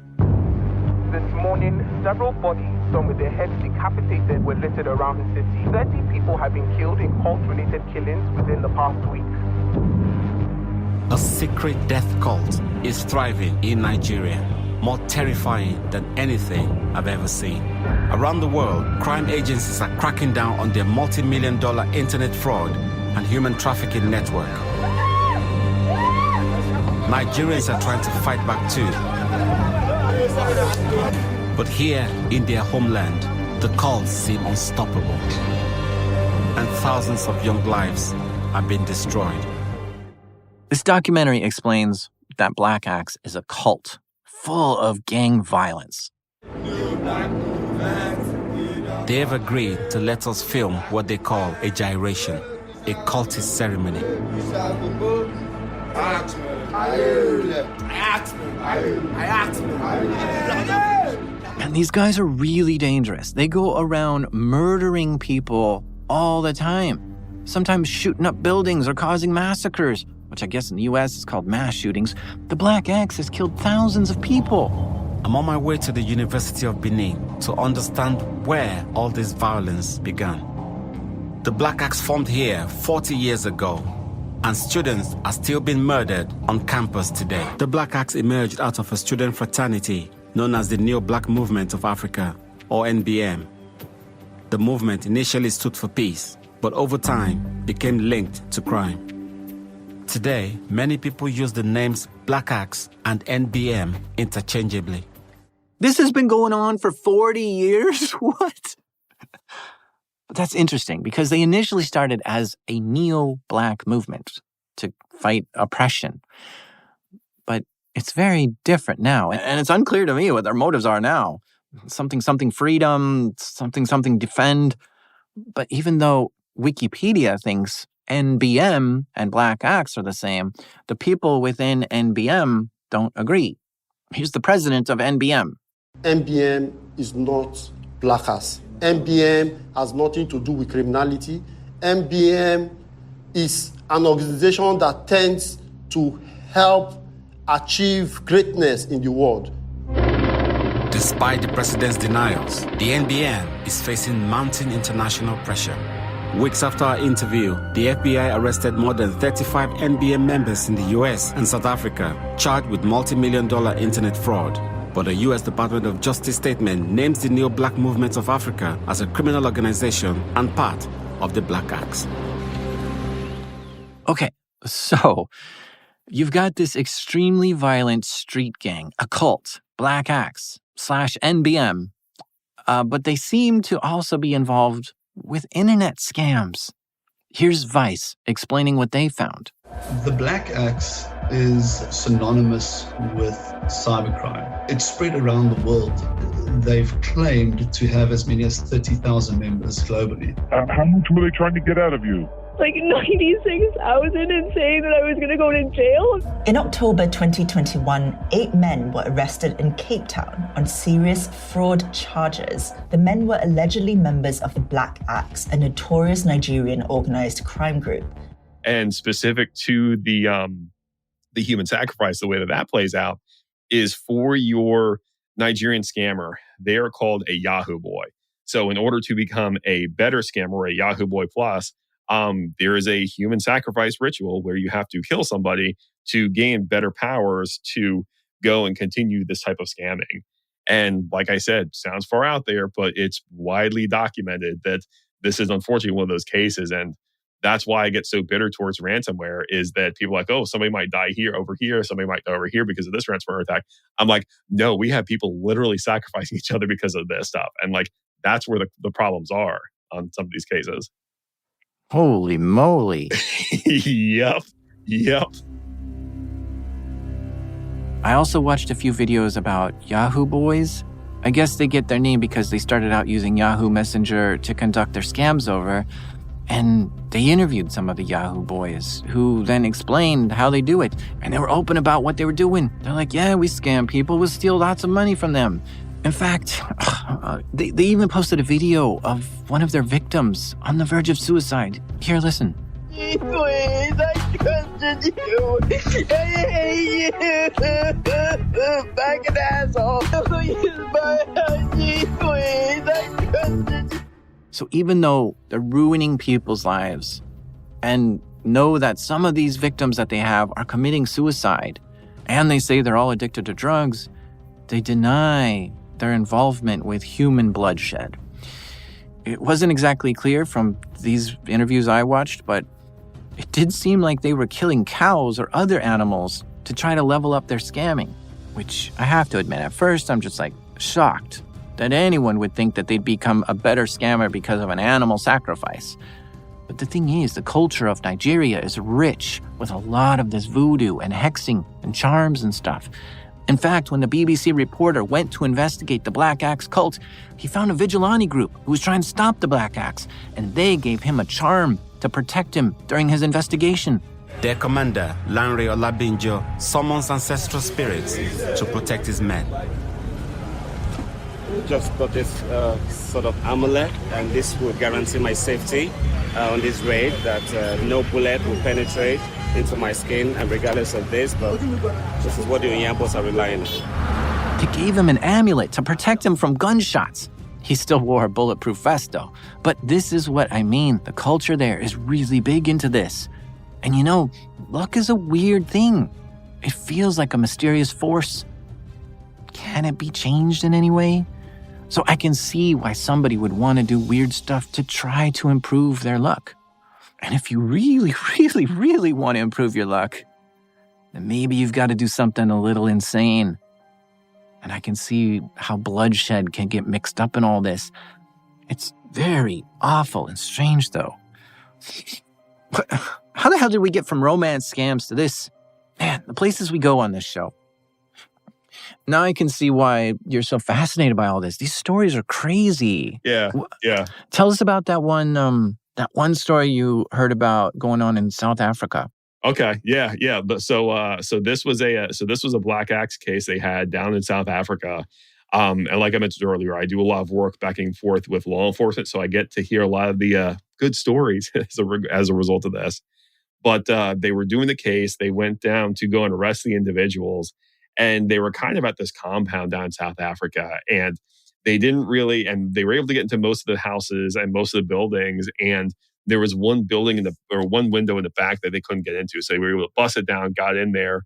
This morning, several bodies, some with their heads decapitated, were littered around the city. 30 people have been killed in cult-related killings within the past week. A secret death cult is thriving in Nigeria, more terrifying than anything I've ever seen. Around the world, crime agencies are cracking down on their multi-million-dollar internet fraud and human trafficking network. Nigerians are trying to fight back too. But here in their homeland, the cults seem unstoppable. And thousands of young lives are being destroyed. This documentary explains that Black Axe is a cult full of gang violence. They have agreed to let us film what they call a gyration, a cultist ceremony. And these guys are really dangerous. They go around murdering people all the time, sometimes shooting up buildings or causing massacres, which I guess in the US is called mass shootings. The Black Axe has killed thousands of people. I'm on my way to the University of Benin to understand where all this violence began. The Black Axe formed here 40 years ago, and students are still being murdered on campus today. The Black Axe emerged out of a student fraternity known as the Neo-Black Movement of Africa, or NBM. The movement initially stood for peace, but over time became linked to crime. Today, many people use the names Black Axe and NBM interchangeably. This has been going on for 40 years? What? But that's interesting because they initially started as a neo-black movement to fight oppression. But it's very different now. And it's unclear to me what their motives are now. Something freedom, something defend. But even though Wikipedia thinks NBM and Black Axe are the same, the people within NBM don't agree. Here's the president of NBM. NBM is not Black Axe. NBM has nothing to do with criminality. NBM is an organization that tends to help achieve greatness in the world. Despite the president's denials, the NBM is facing mounting international pressure. Weeks after our interview, the FBI arrested more than 35 NBM members in the US and South Africa, charged with multi-million-dollar internet fraud. But the US Department of Justice statement names the Neo-Black Movement of Africa as a criminal organization and part of the Black Axe. Okay, so you've got this extremely violent street gang, a cult, Black Axe /NBM, but they seem to also be involved with internet scams. Here's Vice explaining what they found. The Black Axe is synonymous with cybercrime. It's spread around the world. They've claimed to have as many as 30,000 members globally. How much were they trying to get out of you? Like 96,000 and saying that I was going to go to jail. In October 2021, 8 men were arrested in Cape Town on serious fraud charges. The men were allegedly members of the Black Axe, a notorious Nigerian organized crime group. And specific to the human sacrifice, the way that plays out is for your Nigerian scammer, they are called a Yahoo Boy. So in order to become a better scammer, a Yahoo Boy Plus, there is a human sacrifice ritual where you have to kill somebody to gain better powers to go and continue this type of scamming. And like I said, sounds far out there, but it's widely documented that this is unfortunately one of those cases. And That's why I get so bitter towards ransomware, is that people are like, oh, somebody might die here, over here, somebody might die over here because of this ransomware attack. I'm like, no, we have people literally sacrificing each other because of this stuff. And like, that's where the problems are on some of these cases. Holy moly. Yep. I also watched a few videos about Yahoo Boys. I guess they get their name because they started out using Yahoo Messenger to conduct their scams over, and they interviewed some of the Yahoo Boys who then explained how they do it, and they were open about what they were doing. They're like, yeah, we scam people, we steal lots of money from them. In fact, they even posted a video of one of their victims on the verge of suicide. Here, listen. Please, I trusted you. I hate you. Back an asshole. Please, I trusted you. So even though they're ruining people's lives and know that some of these victims that they have are committing suicide, and they say they're all addicted to drugs, they deny their involvement with human bloodshed. It wasn't exactly clear from these interviews I watched, but it did seem like they were killing cows or other animals to try to level up their scamming, which I have to admit, at first I'm just like shocked that anyone would think that they'd become a better scammer because of an animal sacrifice. But the thing is, the culture of Nigeria is rich with a lot of this voodoo and hexing and charms and stuff. In fact, when the BBC reporter went to investigate the Black Axe cult, he found a vigilante group who was trying to stop the Black Axe, and they gave him a charm to protect him during his investigation. Their commander, Lanre Olabinjo, summons ancestral spirits to protect his men. Just got this sort of amulet, and this will guarantee my safety on this raid, that no bullet will penetrate into my skin, and regardless of this, but this is what the Onyambos are relying on. They gave him an amulet to protect him from gunshots. He still wore a bulletproof vest, though. But this is what I mean. The culture there is really big into this. And you know, luck is a weird thing. It feels like a mysterious force. Can it be changed in any way? So I can see why somebody would want to do weird stuff to try to improve their luck. And if you really, really, really want to improve your luck, then maybe you've got to do something a little insane. And I can see how bloodshed can get mixed up in all this. It's very awful and strange, though. How the hell did we get from romance scams to this? Man, the places we go on this show. Now I can see why you're so fascinated by all this. These stories are crazy. Yeah. Tell us about that one story you heard about going on in South Africa. Okay. Yeah. But so this was a Black Axe case they had down in South Africa. And like I mentioned earlier, I do a lot of work back and forth with law enforcement, so I get to hear a lot of the good stories as a result of this. But they were doing the case. They went down to go and arrest the individuals, and they were kind of at this compound down in South Africa, and they were able to get into most of the houses and most of the buildings, and there was one one window in the back that they couldn't get into. So they were able to bust it down, got in there.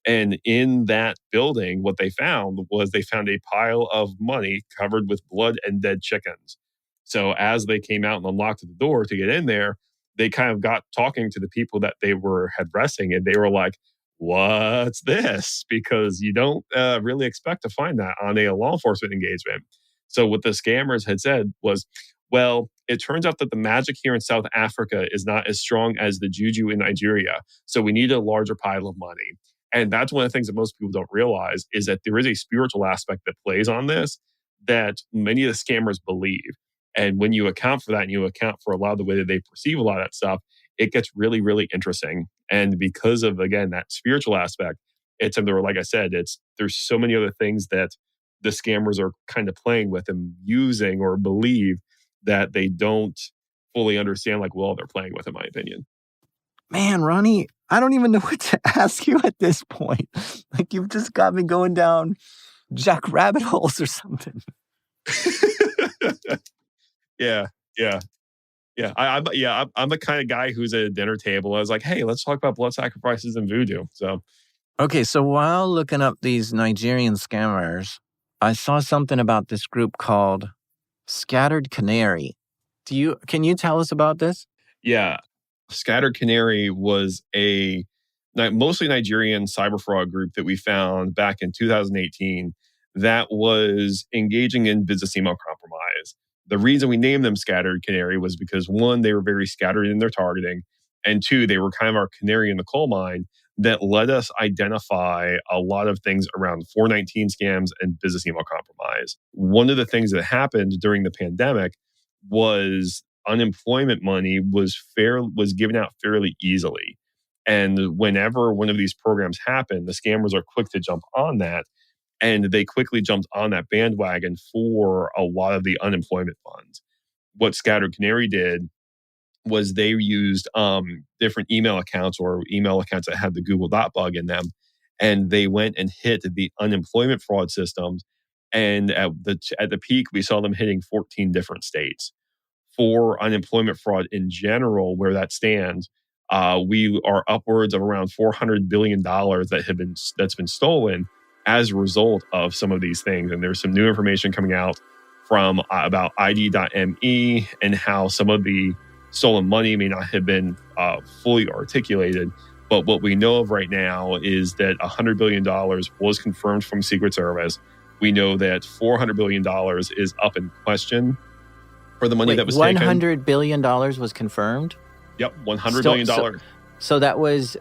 And in that building, what they found a pile of money covered with blood and dead chickens. So as they came out and unlocked the door to get in there, they kind of got talking to the people that they had arresting, and they were like, what's this? Because you don't really expect to find that on a law enforcement engagement. So what the scammers had said was, well, it turns out that the magic here in South Africa is not as strong as the juju in Nigeria. So we need a larger pile of money. And that's one of the things that most people don't realize, is that there is a spiritual aspect that plays on this that many of the scammers believe. And when you account for that, and you account for a lot of the way that they perceive a lot of that stuff, it gets really, really interesting. And because of, again, that spiritual aspect, it's, like I said, there's so many other things that the scammers are kind of playing with and using or believe that they don't fully understand, like, well, they're playing with, in my opinion. Man, Ronnie, I don't even know what to ask you at this point. Like, you've just got me going down jack rabbit holes or something. Yeah. I'm the kind of guy who's at a dinner table. I was like, hey, let's talk about blood sacrifices and voodoo. So, okay, so while looking up these Nigerian scammers, I saw something about this group called Scattered Canary. Can you tell us about this? Yeah. Scattered Canary was a mostly Nigerian cyber fraud group that we found back in 2018 that was engaging in business email compromise. The reason we named them Scattered Canary was because, one, they were very scattered in their targeting, and two, they were kind of our canary in the coal mine that let us identify a lot of things around 419 scams and business email compromise. One of the things that happened during the pandemic was unemployment money was given out fairly easily. And whenever one of these programs happened, the scammers are quick to jump on that. And they quickly jumped on that bandwagon for a lot of the unemployment funds. What Scattered Canary did was they used different email accounts or email accounts that had the Google Dot bug in them. And they went and hit the unemployment fraud systems. And at the peak, we saw them hitting 14 different states. For unemployment fraud in general, where that stands, we are upwards of around $400 billion that's been stolen as a result of some of these things. And there's some new information coming out from about ID.me and how some of the stolen money may not have been fully articulated. But what we know of right now is that $100 billion was confirmed from Secret Service. We know that $400 billion is up in question for the money that was taken. $100 billion was confirmed? Yep, $100 billion. So that was,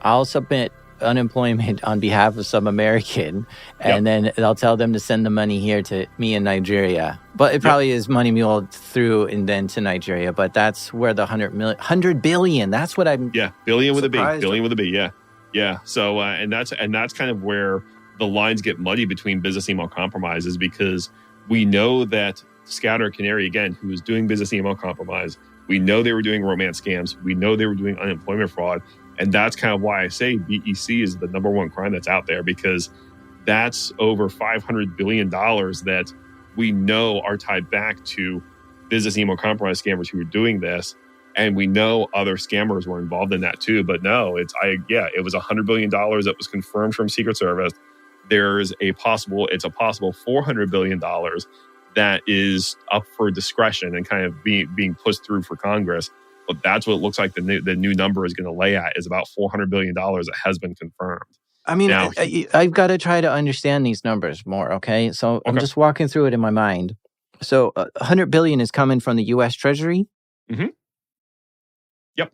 I'll submit unemployment on behalf of some American, and then I'll tell them to send the money here to me in Nigeria. But it probably is money muled through and then to Nigeria. But that's where the $100 billion. That's what I'm. Yeah, billion with surprised. a B. Billion with a B. Yeah. So and that's kind of where the lines get muddy between business email compromises, because we know that Scattered Canary, again, who was doing business email compromise, we know they were doing romance scams. We know they were doing unemployment fraud. And that's kind of why I say BEC is the number one crime that's out there, because that's over $500 billion that we know are tied back to business email compromise scammers who were doing this. And we know other scammers were involved in that too. But no, it was $100 billion that was confirmed from Secret Service. It's a possible $400 billion that is up for discretion and kind of being pushed through for Congress. But that's what it looks like the new number is going to lay at, is about $400 billion that has been confirmed. I mean, now, I've got to try to understand these numbers more, okay? So I'm just walking through it in my mind. So $100 billion is coming from the U.S. Treasury? Mm-hmm. Yep.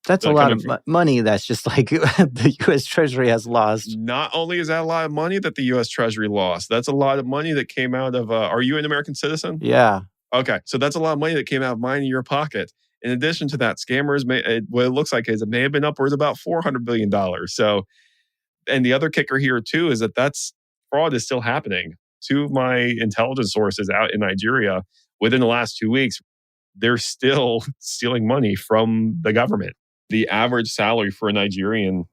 That's a lot of money that's just like the U.S. Treasury has lost. Not only is that a lot of money that the U.S. Treasury lost, that's a lot of money that came out of, are you an American citizen? Yeah. Okay, so that's a lot of money that came out of mine in your pocket. In addition to that, scammers, what it looks like is it may have been upwards about $400 billion. So, and the other kicker here too is that's fraud is still happening. Two of my intelligence sources out in Nigeria, within the last 2 weeks, they're still stealing money from the government. The average salary for a Nigerian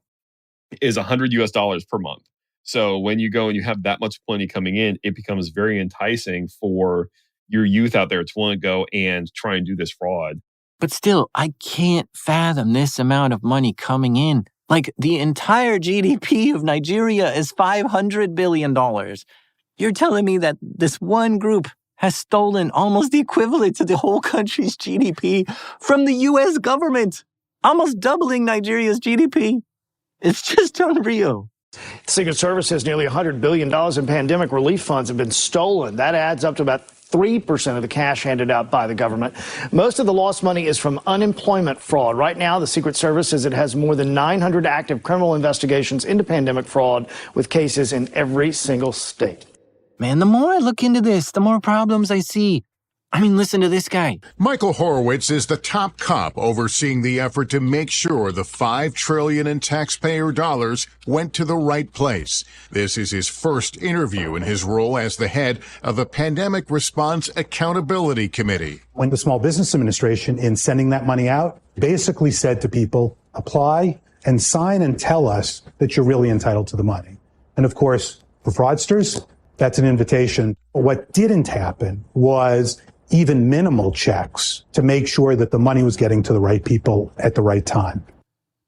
is $100 per month. So when you go and you have that much money coming in, it becomes very enticing for your youth out there to want to go and try and do this fraud. But still, I can't fathom this amount of money coming in. Like, the entire GDP of Nigeria is $500 billion. You're telling me that this one group has stolen almost the equivalent to the whole country's GDP from the U.S. government, almost doubling Nigeria's GDP. It's just unreal. The Secret Service says nearly $100 billion in pandemic relief funds have been stolen. That adds up to about 3% of the cash handed out by the government. Most of the lost money is from unemployment fraud. Right now, the Secret Service says it has more than 900 active criminal investigations into pandemic fraud, with cases in every single state. Man, the more I look into this, the more problems I see. I mean, listen to this guy. Michael Horowitz is the top cop overseeing the effort to make sure the $5 trillion in taxpayer dollars went to the right place. This is his first interview in his role as the head of the Pandemic Response Accountability Committee. When the Small Business Administration, in sending that money out, basically said to people, apply and sign and tell us that you're really entitled to the money. And of course, for fraudsters, that's an invitation. What didn't happen was even minimal checks to make sure that the money was getting to the right people at the right time.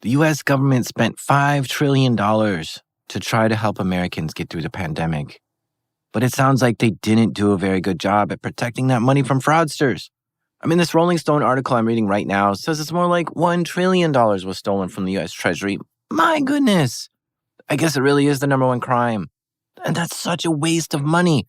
The U.S. government spent $5 trillion to try to help Americans get through the pandemic. But it sounds like they didn't do a very good job at protecting that money from fraudsters. I mean, this Rolling Stone article I'm reading right now says it's more like $1 trillion was stolen from the U.S. Treasury. My goodness. I guess it really is the number one crime. And that's such a waste of money.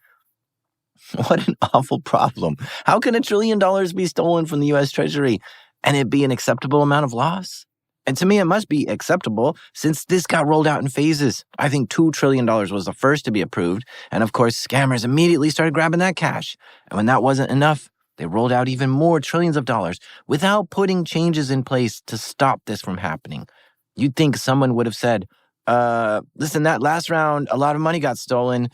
What an awful problem. How can $1 trillion be stolen from the U.S. Treasury and it be an acceptable amount of loss? And to me, it must be acceptable since this got rolled out in phases. I think $2 trillion was the first to be approved. And of course, scammers immediately started grabbing that cash. And when that wasn't enough, they rolled out even more trillions of dollars without putting changes in place to stop this from happening. You'd think someone would have said, listen, that last round, a lot of money got stolen.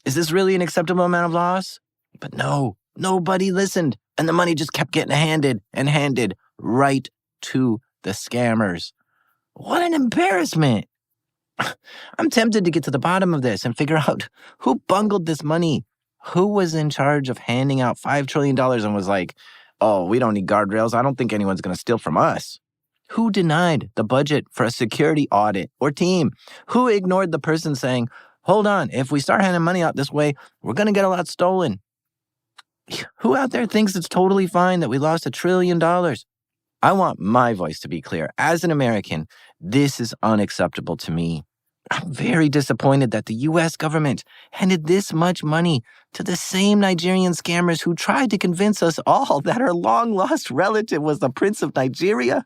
Is this really an acceptable amount of loss? But no, nobody listened. And the money just kept getting handed and handed right to the scammers. What an embarrassment. I'm tempted to get to the bottom of this and figure out who bungled this money. Who was in charge of handing out $5 trillion and was like, oh, we don't need guardrails. I don't think anyone's going to steal from us. Who denied the budget for a security audit or team? Who ignored the person saying, hold on, if we start handing money out this way, we're going to get a lot stolen? Who out there thinks it's totally fine that we lost $1 trillion? I want my voice to be clear. As an American, this is unacceptable to me. I'm very disappointed that the U.S. government handed this much money to the same Nigerian scammers who tried to convince us all that our long-lost relative was the Prince of Nigeria.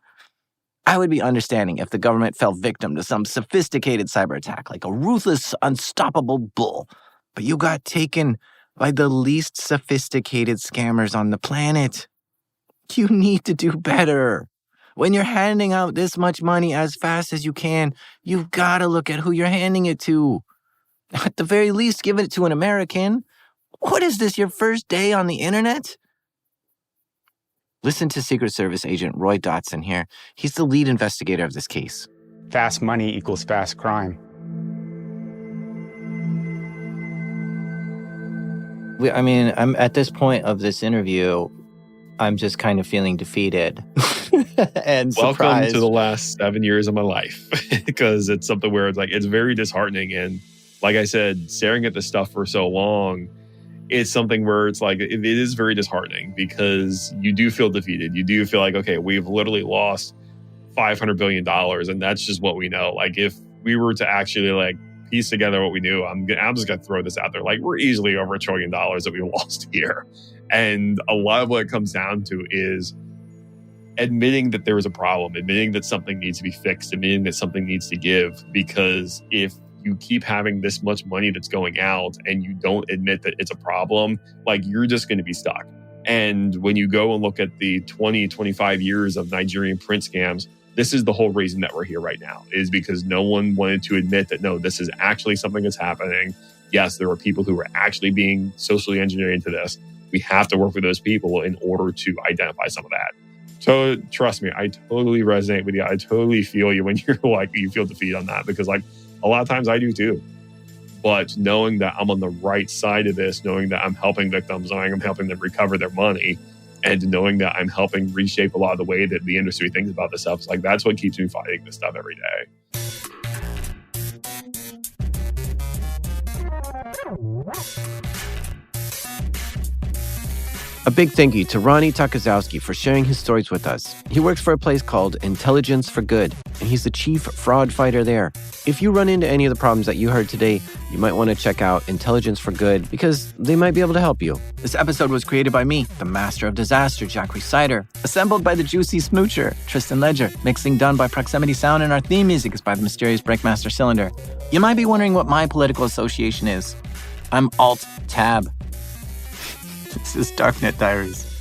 I would be understanding if the government fell victim to some sophisticated cyber attack, like a ruthless, unstoppable bull. But you got taken by the least sophisticated scammers on the planet. You need to do better. When you're handing out this much money as fast as you can, you've got to look at who you're handing it to. At the very least, give it to an American. What is this, your first day on the internet? Listen to Secret Service agent Roy Dotson here. He's the lead investigator of this case. Fast money equals fast crime. I'm at this point of this interview, I'm just kind of feeling defeated and surprised. Welcome to the last 7 years of my life, because it's something where it's very disheartening. And like I said, staring at this stuff for so long, it's something where it is very disheartening because you do feel defeated. You do feel like, okay, we've literally lost $500 billion. And that's just what we know. Like, if we were to actually piece together what we knew, I'm just going to throw this out there. We're easily over $1 trillion that we lost here. And a lot of what it comes down to is admitting that there was a problem, admitting that something needs to be fixed, admitting that something needs to give. Because if you keep having this much money that's going out and you don't admit that it's a problem, you're just going to be stuck. And when you go and look at the 20, 25 years of Nigerian print scams, this is the whole reason that we're here right now, is because no one wanted to admit that, no, this is actually something that's happening. Yes, there were people who were actually being socially engineered into this. We have to work with those people in order to identify some of that. So trust me, I totally resonate with you. I totally feel you when you're you feel defeat on that, because a lot of times I do too. But knowing that I'm on the right side of this, knowing that I'm helping victims, knowing I'm helping them recover their money, and knowing that I'm helping reshape a lot of the way that the industry thinks about this stuff, that's what keeps me fighting this stuff every day. A big thank you to Ronnie Takazowski for sharing his stories with us. He works for a place called Intelligence for Good, and he's the chief fraud fighter there. If you run into any of the problems that you heard today, you might want to check out Intelligence for Good, because they might be able to help you. This episode was created by me, the master of disaster, Jackery Sider. Assembled by the juicy smoocher, Tristan Ledger. Mixing done by Proximity Sound, and our theme music is by the mysterious Breakmaster Cylinder. You might be wondering what my political association is. I'm Alt-Tab. This is Darknet Diaries.